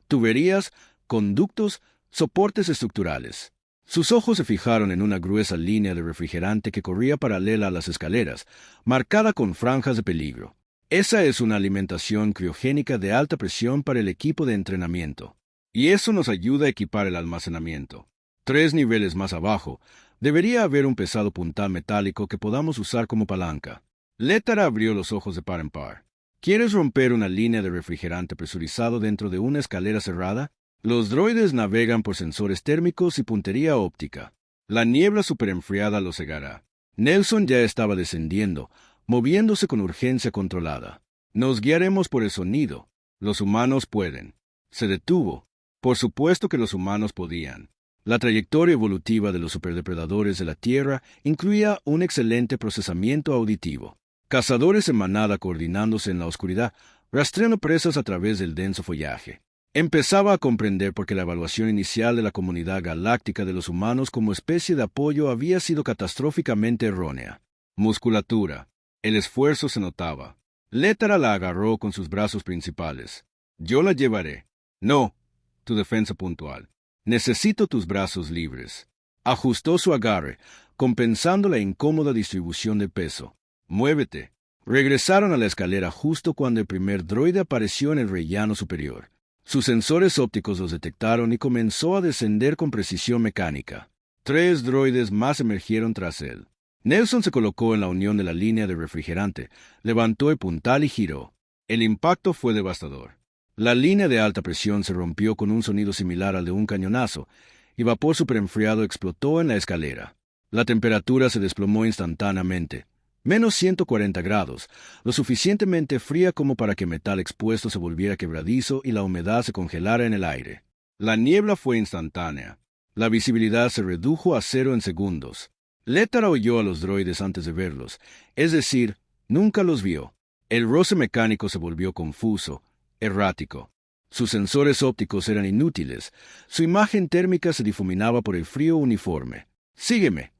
tuberías, conductos, soportes estructurales. Sus ojos se fijaron en una gruesa línea de refrigerante que corría paralela a las escaleras, marcada con franjas de peligro. «Esa es una alimentación criogénica de alta presión para el equipo de entrenamiento. Y eso nos ayuda a equipar el almacenamiento. 3 niveles más abajo, debería haber un pesado puntal metálico que podamos usar como palanca». Letara abrió los ojos de par en par. «¿Quieres romper una línea de refrigerante presurizado dentro de una escalera cerrada? Los droides navegan por sensores térmicos y puntería óptica. La niebla superenfriada los cegará». Nelson ya estaba descendiendo, moviéndose con urgencia controlada. «Nos guiaremos por el sonido. Los humanos pueden». Se detuvo. Por supuesto que los humanos podían. La trayectoria evolutiva de los superdepredadores de la Tierra incluía un excelente procesamiento auditivo. Cazadores en manada coordinándose en la oscuridad, rastreando presas a través del denso follaje. Empezaba a comprender por qué la evaluación inicial de la comunidad galáctica de los humanos como especie de apoyo había sido catastróficamente errónea. Musculatura. El esfuerzo se notaba. Letara la agarró con sus brazos principales. «Yo la llevaré». «No», tu defensa puntual. «Necesito tus brazos libres». Ajustó su agarre, compensando la incómoda distribución de peso. «Muévete». Regresaron a la escalera justo cuando el primer droide apareció en el rellano superior. Sus sensores ópticos los detectaron y comenzó a descender con precisión mecánica. 3 droides más emergieron tras él. Nelson se colocó en la unión de la línea de refrigerante, levantó el puntal y giró. El impacto fue devastador. La línea de alta presión se rompió con un sonido similar al de un cañonazo, y vapor superenfriado explotó en la escalera. La temperatura se desplomó instantáneamente. Menos 140 grados, lo suficientemente fría como para que metal expuesto se volviera quebradizo y la humedad se congelara en el aire. La niebla fue instantánea. La visibilidad se redujo a 0 en segundos. Letara oyó a los droides antes de verlos, es decir, nunca los vio. El roce mecánico se volvió confuso, errático. Sus sensores ópticos eran inútiles. Su imagen térmica se difuminaba por el frío uniforme. «Sígueme»,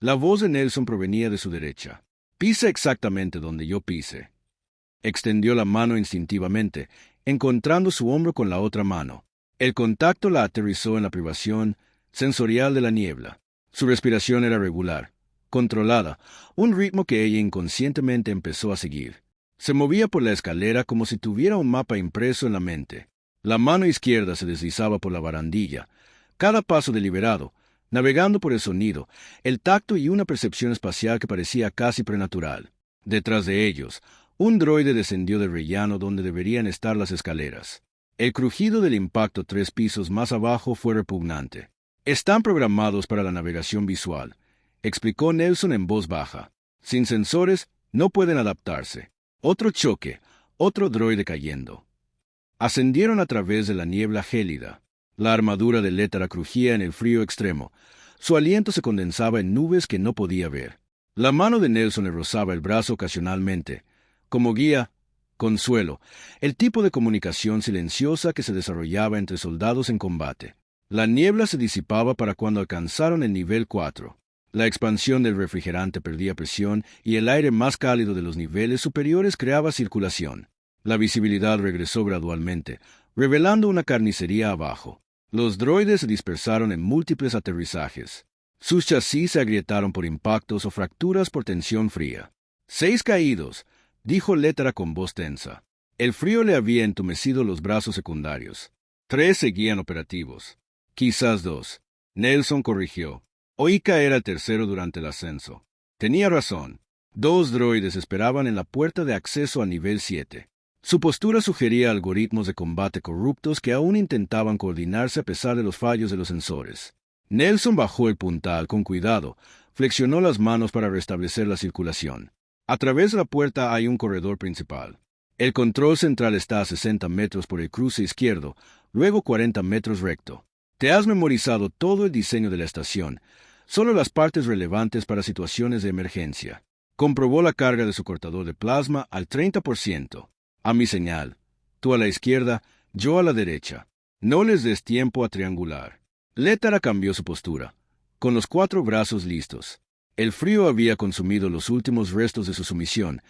La voz de Nelson provenía de su derecha. «Pisa exactamente donde yo pise». Extendió la mano instintivamente, encontrando su hombro con la otra mano. El contacto la aterrizó en la privación sensorial de la niebla. Su respiración era regular, controlada, un ritmo que ella inconscientemente empezó a seguir. Se movía por la escalera como si tuviera un mapa impreso en la mente. La mano izquierda se deslizaba por la barandilla, cada paso deliberado, navegando por el sonido, el tacto y una percepción espacial que parecía casi prenatural. Detrás de ellos, un droide descendió del rellano donde deberían estar las escaleras. El crujido del impacto 3 pisos más abajo fue repugnante. «Están programados para la navegación visual», explicó Nelson en voz baja. «Sin sensores, no pueden adaptarse». Otro choque, otro droide cayendo. Ascendieron a través de la niebla gélida. La armadura de Letara crujía en el frío extremo. Su aliento se condensaba en nubes que no podía ver. La mano de Nelson le rozaba el brazo ocasionalmente, como guía, consuelo, el tipo de comunicación silenciosa que se desarrollaba entre soldados en combate. La niebla se disipaba para cuando alcanzaron el nivel 4. La expansión del refrigerante perdía presión y el aire más cálido de los niveles superiores creaba circulación. La visibilidad regresó gradualmente, revelando una carnicería abajo. Los droides se dispersaron en múltiples aterrizajes. Sus chasis se agrietaron por impactos o fracturas por tensión fría. 6 caídos, dijo Letara con voz tensa. El frío le había entumecido los brazos secundarios. 3 seguían operativos. Quizás 2. Nelson corrigió. Oí caer al tercero durante el ascenso. Tenía razón. 2 droides esperaban en la puerta de acceso a nivel 7. Su postura sugería algoritmos de combate corruptos que aún intentaban coordinarse a pesar de los fallos de los sensores. Nelson bajó el puntal con cuidado, flexionó las manos para restablecer la circulación. A través de la puerta hay un corredor principal. El control central está a 60 metros por el cruce izquierdo, luego 40 metros recto. Te has memorizado todo el diseño de la estación, solo las partes relevantes para situaciones de emergencia. Comprobó la carga de su cortador de plasma al 30%. A mi señal. Tú a la izquierda, yo a la derecha. No les des tiempo a triangular. Letara cambió su postura, con los 4 brazos listos. El frío había consumido los últimos restos de su sumisión,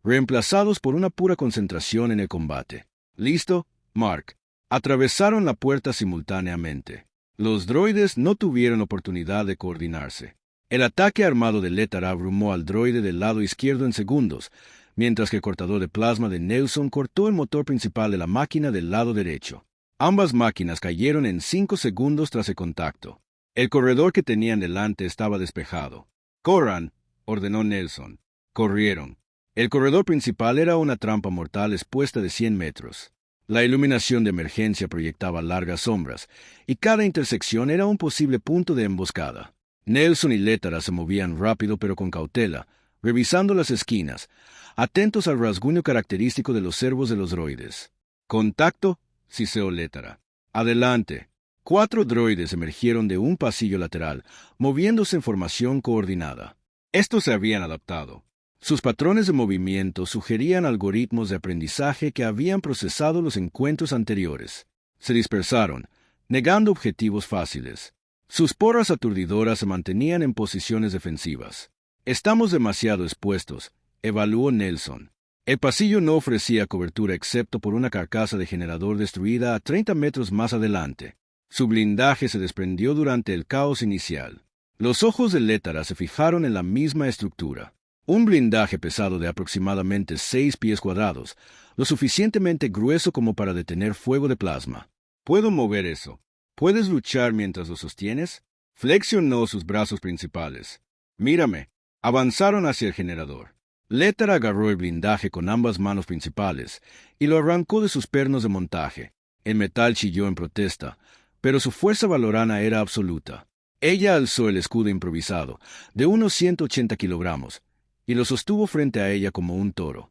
reemplazados por una pura concentración en el combate. ¿Listo, Mark? Atravesaron la puerta simultáneamente. Los droides no tuvieron oportunidad de coordinarse. El ataque armado de Letara abrumó al droide del lado izquierdo en segundos, mientras que el cortador de plasma de Nelson cortó el motor principal de la máquina del lado derecho. Ambas máquinas cayeron en 5 segundos tras el contacto. El corredor que tenían delante estaba despejado. «Corran», ordenó Nelson. Corrieron. El corredor principal era una trampa mortal expuesta de 100 metros. La iluminación de emergencia proyectaba largas sombras, y cada intersección era un posible punto de emboscada. Nelson y Letara se movían rápido pero con cautela, revisando las esquinas, atentos al rasguño característico de los servos de los droides. «Contacto», siseó Letara. «Adelante». 4 droides emergieron de un pasillo lateral, moviéndose en formación coordinada. Estos se habían adaptado. Sus patrones de movimiento sugerían algoritmos de aprendizaje que habían procesado los encuentros anteriores. Se dispersaron, negando objetivos fáciles. Sus porras aturdidoras se mantenían en posiciones defensivas. «Estamos demasiado expuestos», evaluó Nelson. El pasillo no ofrecía cobertura excepto por una carcasa de generador destruida a 30 metros más adelante. Su blindaje se desprendió durante el caos inicial. Los ojos de Letara se fijaron en la misma estructura. Un blindaje pesado de aproximadamente 6 pies cuadrados, lo suficientemente grueso como para detener fuego de plasma. «Puedo mover eso. ¿Puedes luchar mientras lo sostienes?» Flexionó sus brazos principales. «Mírame». Avanzaron hacia el generador. Letara agarró el blindaje con ambas manos principales y lo arrancó de sus pernos de montaje. El metal chilló en protesta, pero su fuerza valorana era absoluta. Ella alzó el escudo improvisado, de unos 180 kilogramos, y lo sostuvo frente a ella como un toro.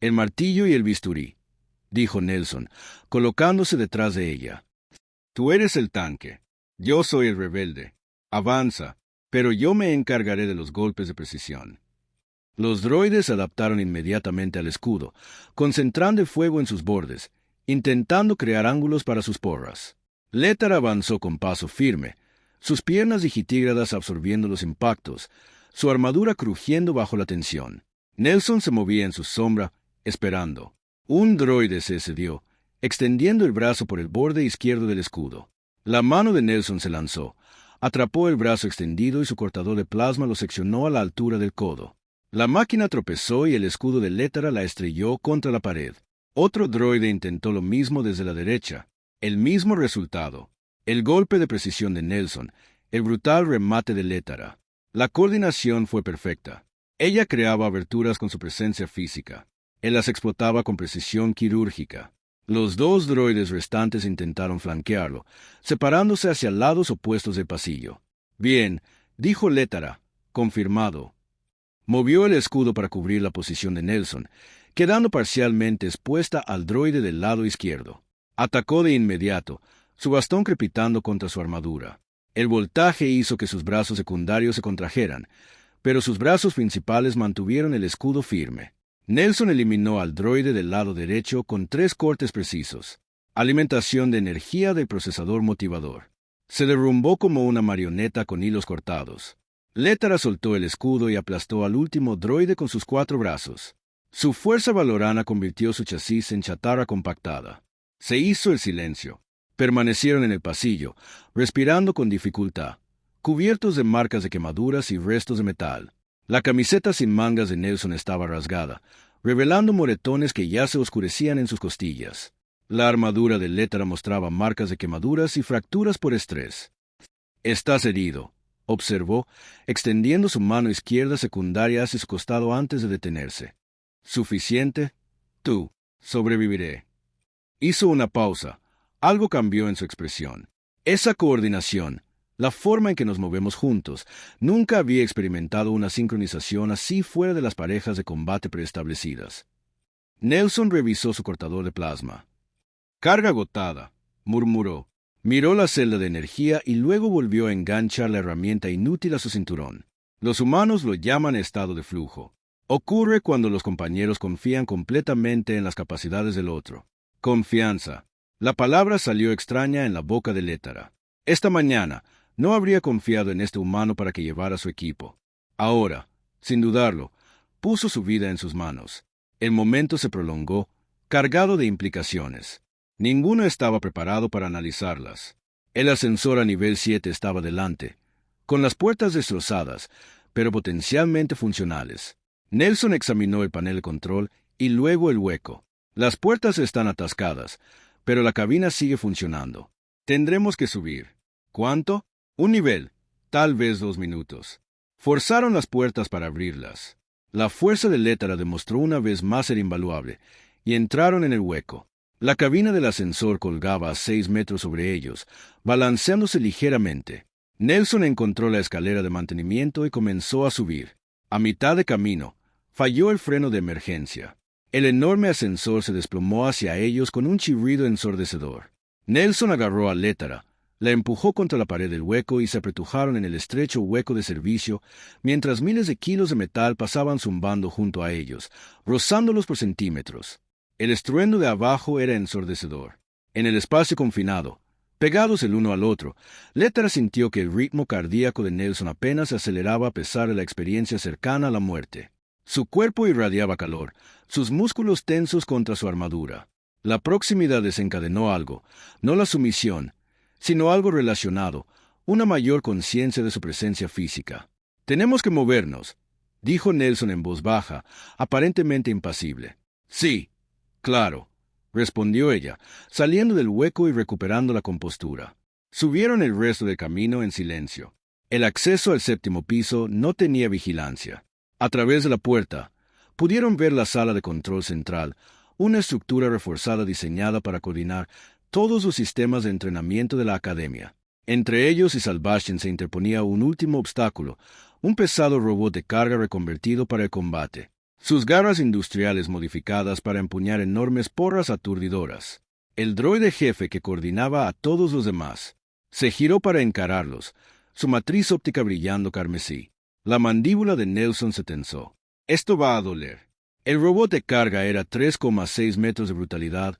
«El martillo y el bisturí», dijo Nelson, colocándose detrás de ella. «Tú eres el tanque. Yo soy el rebelde. Avanza, pero yo me encargaré de los golpes de precisión». Los droides se adaptaron inmediatamente al escudo, concentrando el fuego en sus bordes, intentando crear ángulos para sus porras. Letara avanzó con paso firme, sus piernas digitígradas absorbiendo los impactos, su armadura crujiendo bajo la tensión. Nelson se movía en su sombra, esperando. Un droide se cedió, extendiendo el brazo por el borde izquierdo del escudo. La mano de Nelson se lanzó, atrapó el brazo extendido y su cortador de plasma lo seccionó a la altura del codo. La máquina tropezó y el escudo de Letara la estrelló contra la pared. Otro droide intentó lo mismo desde la derecha. El mismo resultado. El golpe de precisión de Nelson, el brutal remate de Letara. La coordinación fue perfecta. Ella creaba aberturas con su presencia física. Él las explotaba con precisión quirúrgica. Los dos droides restantes intentaron flanquearlo, separándose hacia lados opuestos del pasillo. Bien, dijo Letara, confirmado. Movió el escudo para cubrir la posición de Nelson, quedando parcialmente expuesta al droide del lado izquierdo. Atacó de inmediato, su bastón crepitando contra su armadura. El voltaje hizo que sus brazos secundarios se contrajeran, pero sus brazos principales mantuvieron el escudo firme. Nelson eliminó al droide del lado derecho con 3 cortes precisos. Alimentación de energía del procesador motivador. Se derrumbó como una marioneta con hilos cortados. Letara soltó el escudo y aplastó al último droide con sus 4 brazos. Su fuerza valorana convirtió su chasis en chatarra compactada. Se hizo el silencio. Permanecieron en el pasillo, respirando con dificultad, cubiertos de marcas de quemaduras y restos de metal. La camiseta sin mangas de Nelson estaba rasgada, revelando moretones que ya se oscurecían en sus costillas. La armadura de Letara mostraba marcas de quemaduras y fracturas por estrés. «Estás herido», observó, extendiendo su mano izquierda secundaria hacia su costado antes de detenerse. «¿Suficiente? Tú. Sobreviviré». Hizo una pausa. Algo cambió en su expresión. Esa coordinación, la forma en que nos movemos juntos, nunca había experimentado una sincronización así fuera de las parejas de combate preestablecidas. Nelson revisó su cortador de plasma. «Carga agotada», murmuró. Miró la celda de energía y luego volvió a enganchar la herramienta inútil a su cinturón. Los humanos lo llaman estado de flujo. Ocurre cuando los compañeros confían completamente en las capacidades del otro. Confianza. La palabra salió extraña en la boca de Letara. Esta mañana no habría confiado en este humano para que llevara su equipo. Ahora, sin dudarlo, puso su vida en sus manos. El momento se prolongó, cargado de implicaciones. Ninguno estaba preparado para analizarlas. El ascensor a nivel 7 estaba delante, con las puertas destrozadas, pero potencialmente funcionales. Nelson examinó el panel de control y luego el hueco. Las puertas están atascadas, pero la cabina sigue funcionando. Tendremos que subir. ¿Cuánto? Un nivel, tal vez 2 minutos. Forzaron las puertas para abrirlas. La fuerza de Letara demostró una vez más ser invaluable, y entraron en el hueco. La cabina del ascensor colgaba a 6 metros sobre ellos, balanceándose ligeramente. Nelson encontró la escalera de mantenimiento y comenzó a subir. A mitad de camino, falló el freno de emergencia. El enorme ascensor se desplomó hacia ellos con un chirrido ensordecedor. Nelson agarró a Letara, la empujó contra la pared del hueco y se apretujaron en el estrecho hueco de servicio, mientras miles de kilos de metal pasaban zumbando junto a ellos, rozándolos por centímetros. El estruendo de abajo era ensordecedor. En el espacio confinado, pegados el uno al otro, Letara sintió que el ritmo cardíaco de Nelson apenas se aceleraba a pesar de la experiencia cercana a la muerte. Su cuerpo irradiaba calor, sus músculos tensos contra su armadura. La proximidad desencadenó algo, no la sumisión, sino algo relacionado, una mayor conciencia de su presencia física. «Tenemos que movernos», dijo Nelson en voz baja, aparentemente impasible. «Sí, claro», respondió ella, saliendo del hueco y recuperando la compostura. Subieron el resto del camino en silencio. El acceso al 7º piso no tenía vigilancia. A través de la puerta, pudieron ver la sala de control central, una estructura reforzada diseñada para coordinar todos los sistemas de entrenamiento de la academia. Entre ellos y Salvation se interponía un último obstáculo, un pesado robot de carga reconvertido para el combate. Sus garras industriales modificadas para empuñar enormes porras aturdidoras. El droide jefe que coordinaba a todos los demás. Se giró para encararlos, su matriz óptica brillando carmesí. La mandíbula de Nelson se tensó. «Esto va a doler». El robot de carga era 3,6 metros de brutalidad,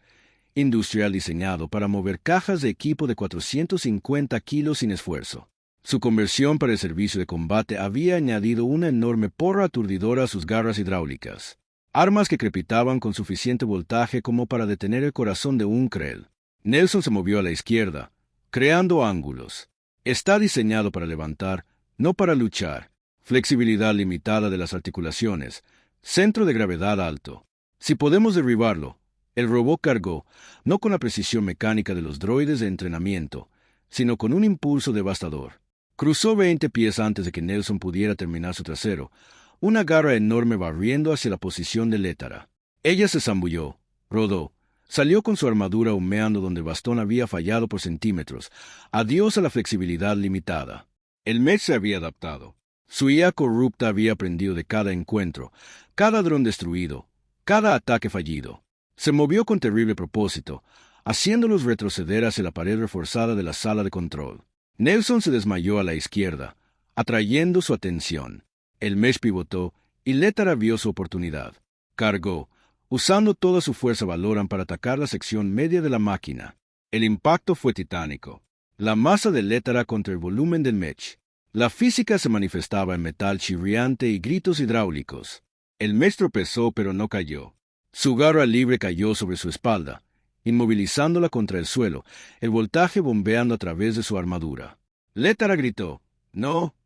industrial diseñado para mover cajas de equipo de 450 kilos sin esfuerzo. Su conversión para el servicio de combate había añadido una enorme porra aturdidora a sus garras hidráulicas, armas que crepitaban con suficiente voltaje como para detener el corazón de un Krell. Nelson se movió a la izquierda, creando ángulos. Está diseñado para levantar, no para luchar. Flexibilidad limitada de las articulaciones, centro de gravedad alto. Si podemos derribarlo, el robot cargó, no con la precisión mecánica de los droides de entrenamiento, sino con un impulso devastador. Cruzó 20 pies antes de que Nelson pudiera terminar su trasero, una garra enorme barriendo hacia la posición de Létara. Ella se zambulló, rodó, salió con su armadura humeando donde el bastón había fallado por centímetros. Adiós a la flexibilidad limitada. El mech se había adaptado. Su IA corrupta había aprendido de cada encuentro, cada dron destruido, cada ataque fallido. Se movió con terrible propósito, haciéndolos retroceder hacia la pared reforzada de la sala de control. Nelson se desmayó a la izquierda, atrayendo su atención. El mesh pivotó y Létara vio su oportunidad. Cargó, usando toda su fuerza Valoran para atacar la sección media de la máquina. El impacto fue titánico. La masa de Létara contra el volumen del mesh. La física se manifestaba en metal chirriante y gritos hidráulicos. El mesh tropezó pero no cayó. Su garra libre cayó sobre su espalda, inmovilizándola contra el suelo, el voltaje bombeando a través de su armadura. Létara gritó, «¡No!».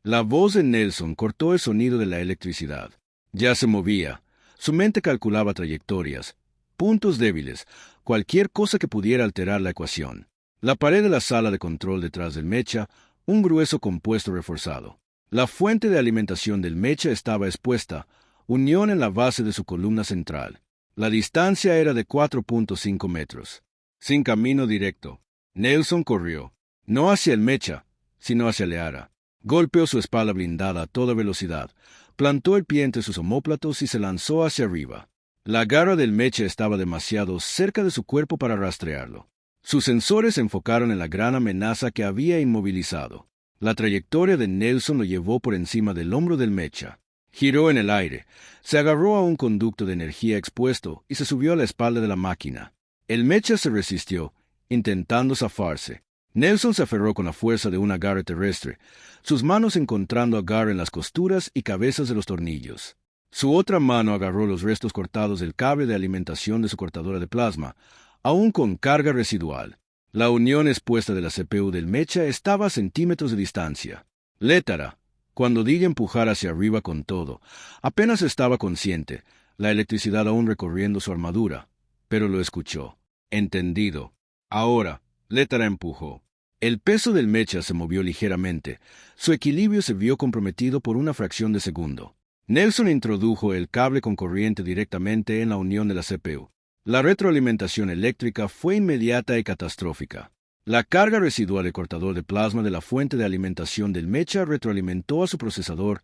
La voz de Nelson cortó el sonido de la electricidad. Ya se movía. Su mente calculaba trayectorias, puntos débiles, cualquier cosa que pudiera alterar la ecuación. La pared de la sala de control detrás del mecha, un grueso compuesto reforzado. La fuente de alimentación del mecha estaba expuesta, unión en la base de su columna central. La distancia era de 4.5 metros. Sin camino directo. Nelson corrió, no hacia el mecha, sino hacia Leara. Golpeó su espalda blindada a toda velocidad, plantó el pie entre sus omóplatos y se lanzó hacia arriba. La garra del mecha estaba demasiado cerca de su cuerpo para rastrearlo. Sus sensores se enfocaron en la gran amenaza que había inmovilizado. La trayectoria de Nelson lo llevó por encima del hombro del mecha. Giró en el aire, se agarró a un conducto de energía expuesto y se subió a la espalda de la máquina. El mecha se resistió, intentando zafarse. Nelson se aferró con la fuerza de un agarre terrestre, sus manos encontrando agarre en las costuras y cabezas de los tornillos. Su otra mano agarró los restos cortados del cable de alimentación de su cortadora de plasma, aún con carga residual. La unión expuesta de la CPU del mecha estaba a centímetros de distancia. Létara, cuando diga empujar hacia arriba con todo, apenas estaba consciente, la electricidad aún recorriendo su armadura, pero lo escuchó. Entendido. Ahora, Létara empujó. El peso del mecha se movió ligeramente. Su equilibrio se vio comprometido por una fracción de segundo. Nelson introdujo el cable con corriente directamente en la unión de la CPU. La retroalimentación eléctrica fue inmediata y catastrófica. La carga residual del cortador de plasma de la fuente de alimentación del mecha retroalimentó a su procesador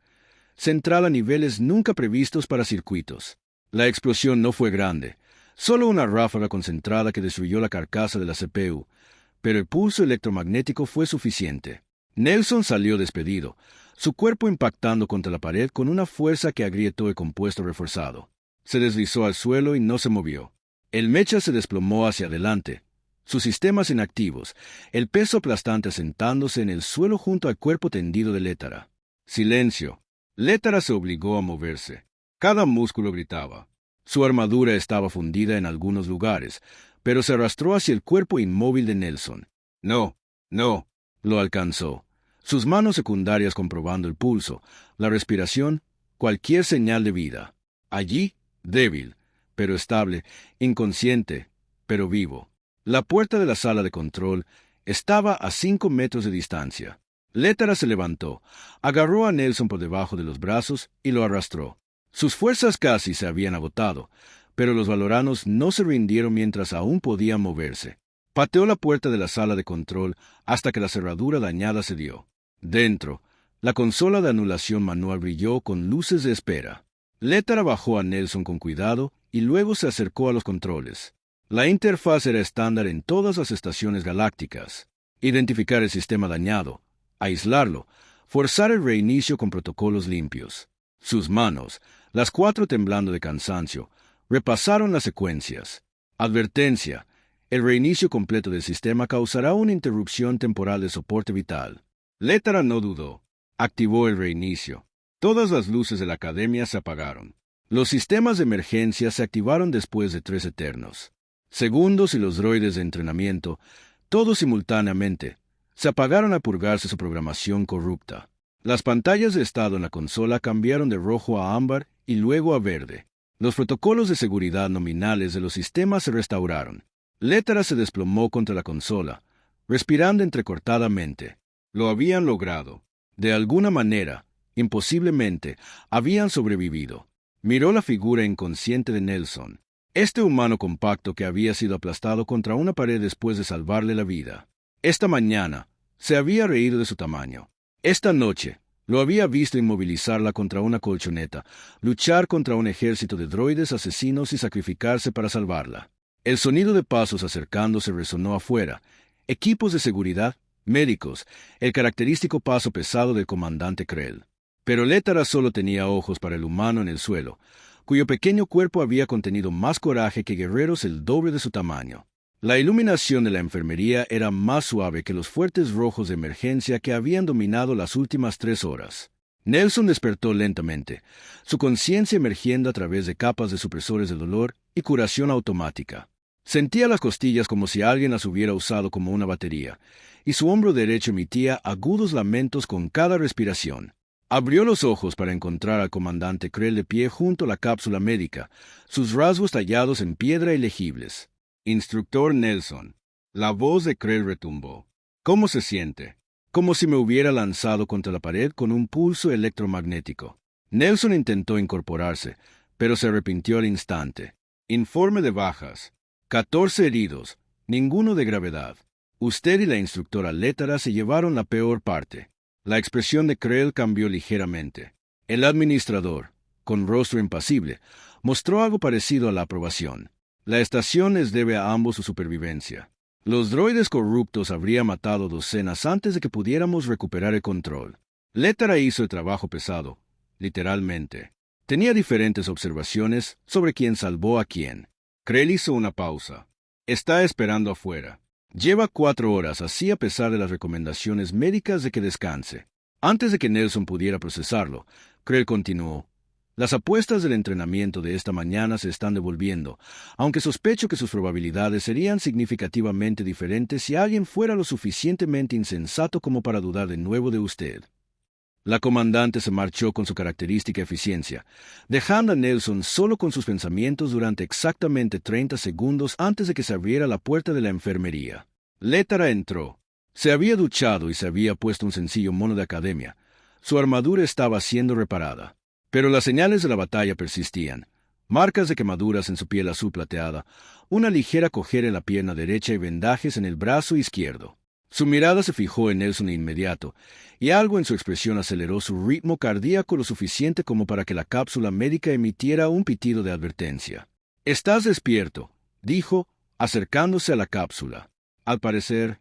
central a niveles nunca previstos para circuitos. La explosión no fue grande, solo una ráfaga concentrada que destruyó la carcasa de la CPU, pero el pulso electromagnético fue suficiente. Nelson salió despedido, su cuerpo impactando contra la pared con una fuerza que agrietó el compuesto reforzado. Se deslizó al suelo y no se movió. El mecha se desplomó hacia adelante, sus sistemas inactivos, el peso aplastante asentándose en el suelo junto al cuerpo tendido de Létara. Silencio. Létara se obligó a moverse. Cada músculo gritaba. Su armadura estaba fundida en algunos lugares, pero se arrastró hacia el cuerpo inmóvil de Nelson. No, no, lo alcanzó. Sus manos secundarias comprobando el pulso, la respiración, cualquier señal de vida. Allí, débil, pero estable, inconsciente, pero vivo. La puerta de la sala de control estaba a 5 metros de distancia. Létara se levantó, agarró a Nelson por debajo de los brazos y lo arrastró. Sus fuerzas casi se habían agotado, pero los valoranos no se rindieron mientras aún podían moverse. Pateó la puerta de la sala de control hasta que la cerradura dañada se dio. Dentro, la consola de anulación manual brilló con luces de espera. Létara bajó a Nelson con cuidado y luego se acercó a los controles. La interfaz era estándar en todas las estaciones galácticas. Identificar el sistema dañado, aislarlo, forzar el reinicio con protocolos limpios. Sus manos, las 4 temblando de cansancio, repasaron las secuencias. Advertencia: el reinicio completo del sistema causará una interrupción temporal de soporte vital. Létara no dudó. Activó el reinicio. Todas las luces de la academia se apagaron. Los sistemas de emergencia se activaron después de 3 eternos segundos y los droides de entrenamiento, todos simultáneamente, se apagaron a purgarse su programación corrupta. Las pantallas de estado en la consola cambiaron de rojo a ámbar y luego a verde. Los protocolos de seguridad nominales de los sistemas se restauraron. Létara se desplomó contra la consola, respirando entrecortadamente. Lo habían logrado. De alguna manera, imposiblemente, habían sobrevivido. Miró la figura inconsciente de Nelson, este humano compacto que había sido aplastado contra una pared después de salvarle la vida. Esta mañana, se había reído de su tamaño. Esta noche, lo había visto inmovilizarla contra una colchoneta, luchar contra un ejército de droides asesinos y sacrificarse para salvarla. El sonido de pasos acercándose resonó afuera. Equipos de seguridad, médicos, el característico paso pesado del comandante Krell. Pero Létara solo tenía ojos para el humano en el suelo, cuyo pequeño cuerpo había contenido más coraje que guerreros el doble de su tamaño. La iluminación de la enfermería era más suave que los fuertes rojos de emergencia que habían dominado las últimas 3 horas. Nelson despertó lentamente, su conciencia emergiendo a través de capas de supresores de dolor y curación automática. Sentía las costillas como si alguien las hubiera usado como una batería, y su hombro derecho emitía agudos lamentos con cada respiración. Abrió los ojos para encontrar al comandante Krell de pie junto a la cápsula médica, sus rasgos tallados en piedra y legibles. Instructor Nelson. La voz de Krell retumbó. ¿Cómo se siente? Como si me hubiera lanzado contra la pared con un pulso electromagnético. Nelson intentó incorporarse, pero se arrepintió al instante. Informe de bajas. 14 heridos, ninguno de gravedad. Usted y la instructora Létara se llevaron la peor parte. La expresión de Krell cambió ligeramente. El administrador, con rostro impasible, mostró algo parecido a la aprobación. La estación les debe a ambos su supervivencia. Los droides corruptos habrían matado docenas antes de que pudiéramos recuperar el control. Létara hizo el trabajo pesado, literalmente. Tenía diferentes observaciones sobre quién salvó a quién. Krell hizo una pausa. Está esperando afuera. Lleva 4 horas así a pesar de las recomendaciones médicas de que descanse. Antes de que Nelson pudiera procesarlo, Krell continuó. Las apuestas del entrenamiento de esta mañana se están devolviendo, aunque sospecho que sus probabilidades serían significativamente diferentes si alguien fuera lo suficientemente insensato como para dudar de nuevo de usted. La comandante se marchó con su característica eficiencia, dejando a Nelson solo con sus pensamientos durante exactamente 30 segundos antes de que se abriera la puerta de la enfermería. Létara entró. Se había duchado y se había puesto un sencillo mono de academia. Su armadura estaba siendo reparada. Pero las señales de la batalla persistían. Marcas de quemaduras en su piel azul plateada, una ligera cojera en la pierna derecha y vendajes en el brazo izquierdo. Su mirada se fijó en Nelson de inmediato, y algo en su expresión aceleró su ritmo cardíaco lo suficiente como para que la cápsula médica emitiera un pitido de advertencia. «Estás despierto», dijo, acercándose a la cápsula. Al parecer,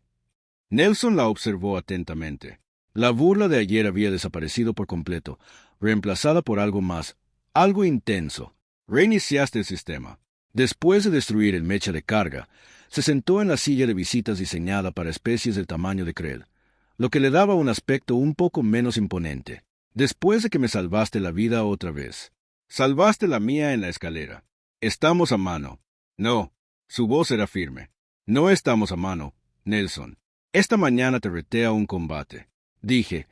Nelson la observó atentamente. La burla de ayer había desaparecido por completo, reemplazada por algo más, algo intenso. Reiniciaste el sistema. Después de destruir el mecha de carga, se sentó en la silla de visitas diseñada para especies del tamaño de Krell, lo que le daba un aspecto un poco menos imponente. Después de que me salvaste la vida otra vez. Salvaste la mía en la escalera. Estamos a mano. No. Su voz era firme. No estamos a mano, Nelson. Esta mañana te reté a un combate. Dije.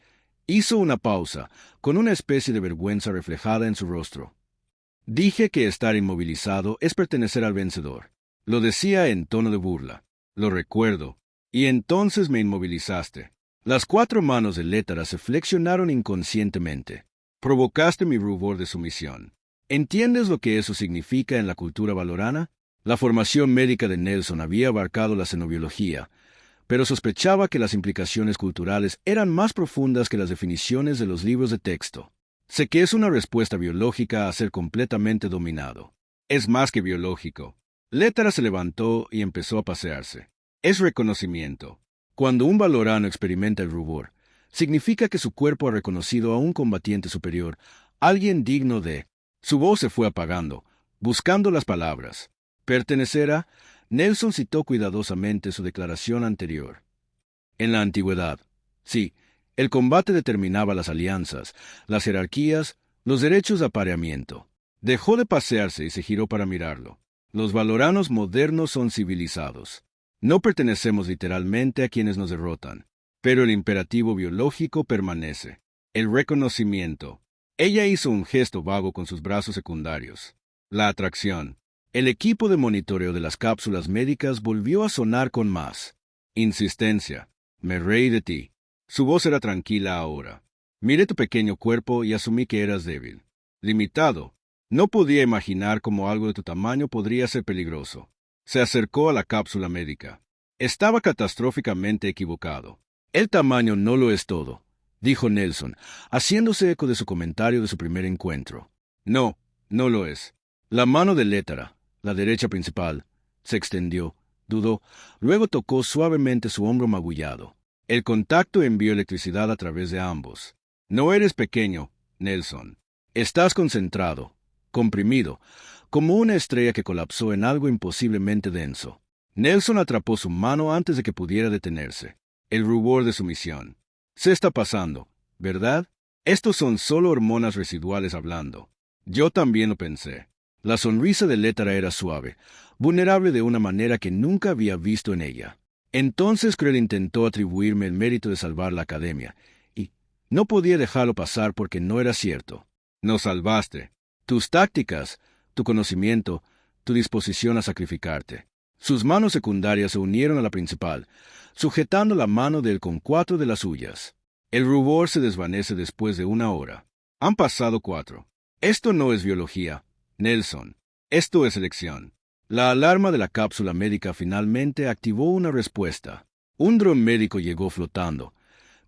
Hizo una pausa, con una especie de vergüenza reflejada en su rostro. Dije que estar inmovilizado es pertenecer al vencedor. Lo decía en tono de burla. Lo recuerdo. Y entonces me inmovilizaste. Las 4 manos de Létara se flexionaron inconscientemente. Provocaste mi rubor de sumisión. ¿Entiendes lo que eso significa en la cultura valorana? La formación médica de Nelson había abarcado la xenobiología, pero sospechaba que las implicaciones culturales eran más profundas que las definiciones de los libros de texto. Sé que es una respuesta biológica a ser completamente dominado. Es más que biológico. Létara se levantó y empezó a pasearse. Es reconocimiento. Cuando un valorano experimenta el rubor, significa que su cuerpo ha reconocido a un combatiente superior, alguien digno de... Su voz se fue apagando, buscando las palabras. Pertenecer a... Nelson citó cuidadosamente su declaración anterior. En la antigüedad. Sí, El combate determinaba las alianzas, las jerarquías, los derechos de apareamiento. Dejó de pasearse y se giró para mirarlo. Los valoranos modernos son civilizados. No pertenecemos literalmente a quienes nos derrotan, pero el imperativo biológico permanece. El reconocimiento. Ella hizo un gesto vago con sus brazos secundarios. La atracción. El equipo de monitoreo de las cápsulas médicas volvió a sonar con más insistencia. Me reí de ti. Su voz era tranquila ahora. Miré tu pequeño cuerpo y asumí que eras débil. Limitado. No podía imaginar cómo algo de tu tamaño podría ser peligroso. Se acercó a la cápsula médica. Estaba catastróficamente equivocado. El tamaño no lo es todo, dijo Nelson, haciéndose eco de su comentario de su primer encuentro. No, no lo es. La mano de Létara, la derecha principal, se extendió, dudó, luego tocó suavemente su hombro magullado. El contacto envió electricidad a través de ambos. No eres pequeño, Nelson. Estás concentrado, comprimido, como una estrella que colapsó en algo imposiblemente denso. Nelson atrapó su mano antes de que pudiera detenerse. El rubor de su misión. Se está pasando, ¿verdad? Estos son solo hormonas residuales hablando. Yo también lo pensé. La sonrisa de Létara era suave, vulnerable de una manera que nunca había visto en ella. Entonces Krell intentó atribuirme el mérito de salvar la academia, y no podía dejarlo pasar porque no era cierto. Nos salvaste. Tus tácticas, tu conocimiento, tu disposición a sacrificarte. Sus manos secundarias se unieron a la principal, sujetando la mano de él con 4 de las suyas. El rubor se desvanece después de 1 hora. Han pasado 4. Esto no es biología, Nelson. Esto es elección. La alarma de la cápsula médica finalmente activó una respuesta. Un dron médico llegó flotando,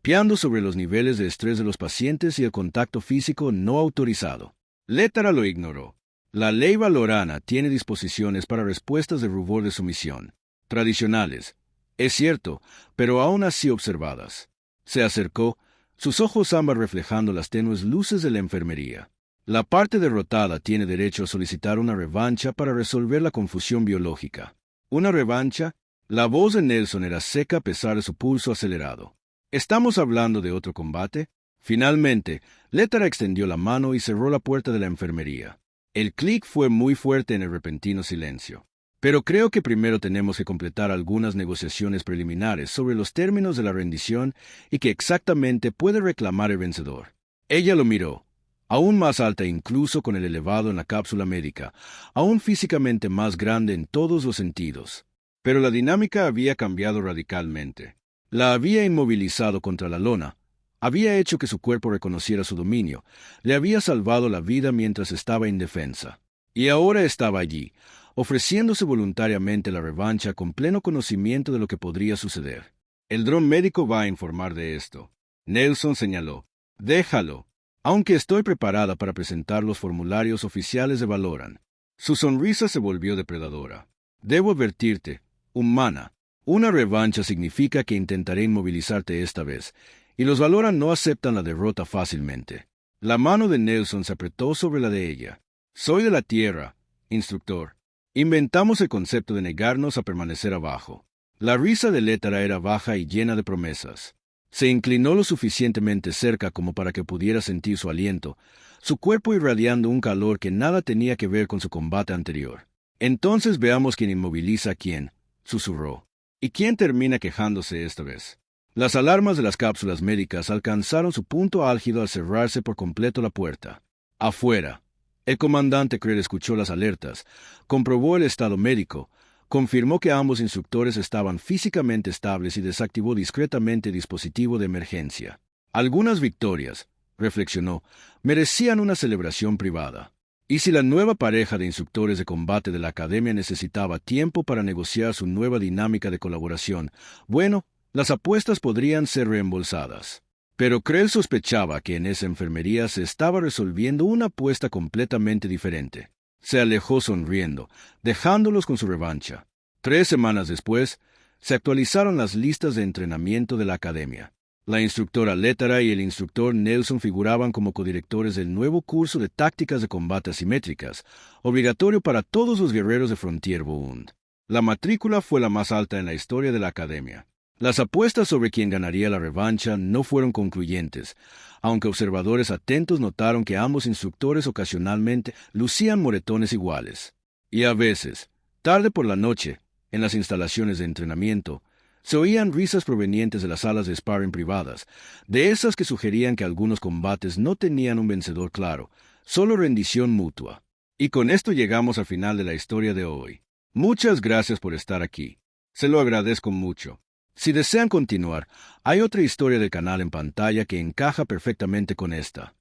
piando sobre los niveles de estrés de los pacientes y el contacto físico no autorizado. Létara lo ignoró. La ley valorana tiene disposiciones para respuestas de rubor de sumisión. Tradicionales. Es cierto, pero aún así observadas. Se acercó, sus ojos ámbar reflejando las tenues luces de la enfermería. La parte derrotada tiene derecho a solicitar una revancha para resolver la confusión biológica. ¿Una revancha? La voz de Nelson era seca a pesar de su pulso acelerado. ¿Estamos hablando de otro combate? Finalmente, Létara extendió la mano y cerró la puerta de la enfermería. El clic fue muy fuerte en el repentino silencio. Pero creo que primero tenemos que completar algunas negociaciones preliminares sobre los términos de la rendición y qué exactamente puede reclamar el vencedor. Ella lo miró, aún más alta incluso con el elevado en la cápsula médica, aún físicamente más grande en todos los sentidos. Pero la dinámica había cambiado radicalmente. La había inmovilizado contra la lona, había hecho que su cuerpo reconociera su dominio, le había salvado la vida mientras estaba indefensa. Y ahora estaba allí, ofreciéndose voluntariamente la revancha con pleno conocimiento de lo que podría suceder. El dron médico va a informar de esto. Nelson señaló. Déjalo. Aunque estoy preparada para presentar los formularios oficiales de Valoran. Su sonrisa se volvió depredadora. Debo advertirte, humana. Una revancha significa que intentaré inmovilizarte esta vez, y los Valoran no aceptan la derrota fácilmente. La mano de Nelson se apretó sobre la de ella. Soy de la Tierra, instructor. Inventamos el concepto de negarnos a permanecer abajo. La risa de Létara era baja y llena de promesas. Se inclinó lo suficientemente cerca como para que pudiera sentir su aliento, su cuerpo irradiando un calor que nada tenía que ver con su combate anterior. Entonces veamos quién inmoviliza a quién, susurró. ¿Y quién termina quejándose esta vez? Las alarmas de las cápsulas médicas alcanzaron su punto álgido al cerrarse por completo la puerta. Afuera. El comandante Krell escuchó las alertas, comprobó el estado médico, confirmó que ambos instructores estaban físicamente estables y desactivó discretamente el dispositivo de emergencia. Algunas victorias, reflexionó, merecían una celebración privada. ¿Y si la nueva pareja de instructores de combate de la academia necesitaba tiempo para negociar su nueva dinámica de colaboración? Bueno, las apuestas podrían ser reembolsadas. Pero Krell sospechaba que en esa enfermería se estaba resolviendo una apuesta completamente diferente. Se alejó sonriendo, dejándolos con su revancha. 3 semanas después, se actualizaron las listas de entrenamiento de la academia. La instructora Létara y el instructor Nelson figuraban como codirectores del nuevo curso de tácticas de combate asimétricas, obligatorio para todos los guerreros de Frontier Bund. La matrícula fue la más alta en la historia de la academia. Las apuestas sobre quién ganaría la revancha no fueron concluyentes, aunque observadores atentos notaron que ambos instructores ocasionalmente lucían moretones iguales. Y a veces, tarde por la noche, en las instalaciones de entrenamiento, se oían risas provenientes de las salas de sparring privadas, de esas que sugerían que algunos combates no tenían un vencedor claro, solo rendición mutua. Y con esto llegamos al final de la historia de hoy. Muchas gracias por estar aquí. Se lo agradezco mucho. Si desean continuar, hay otra historia del canal en pantalla que encaja perfectamente con esta.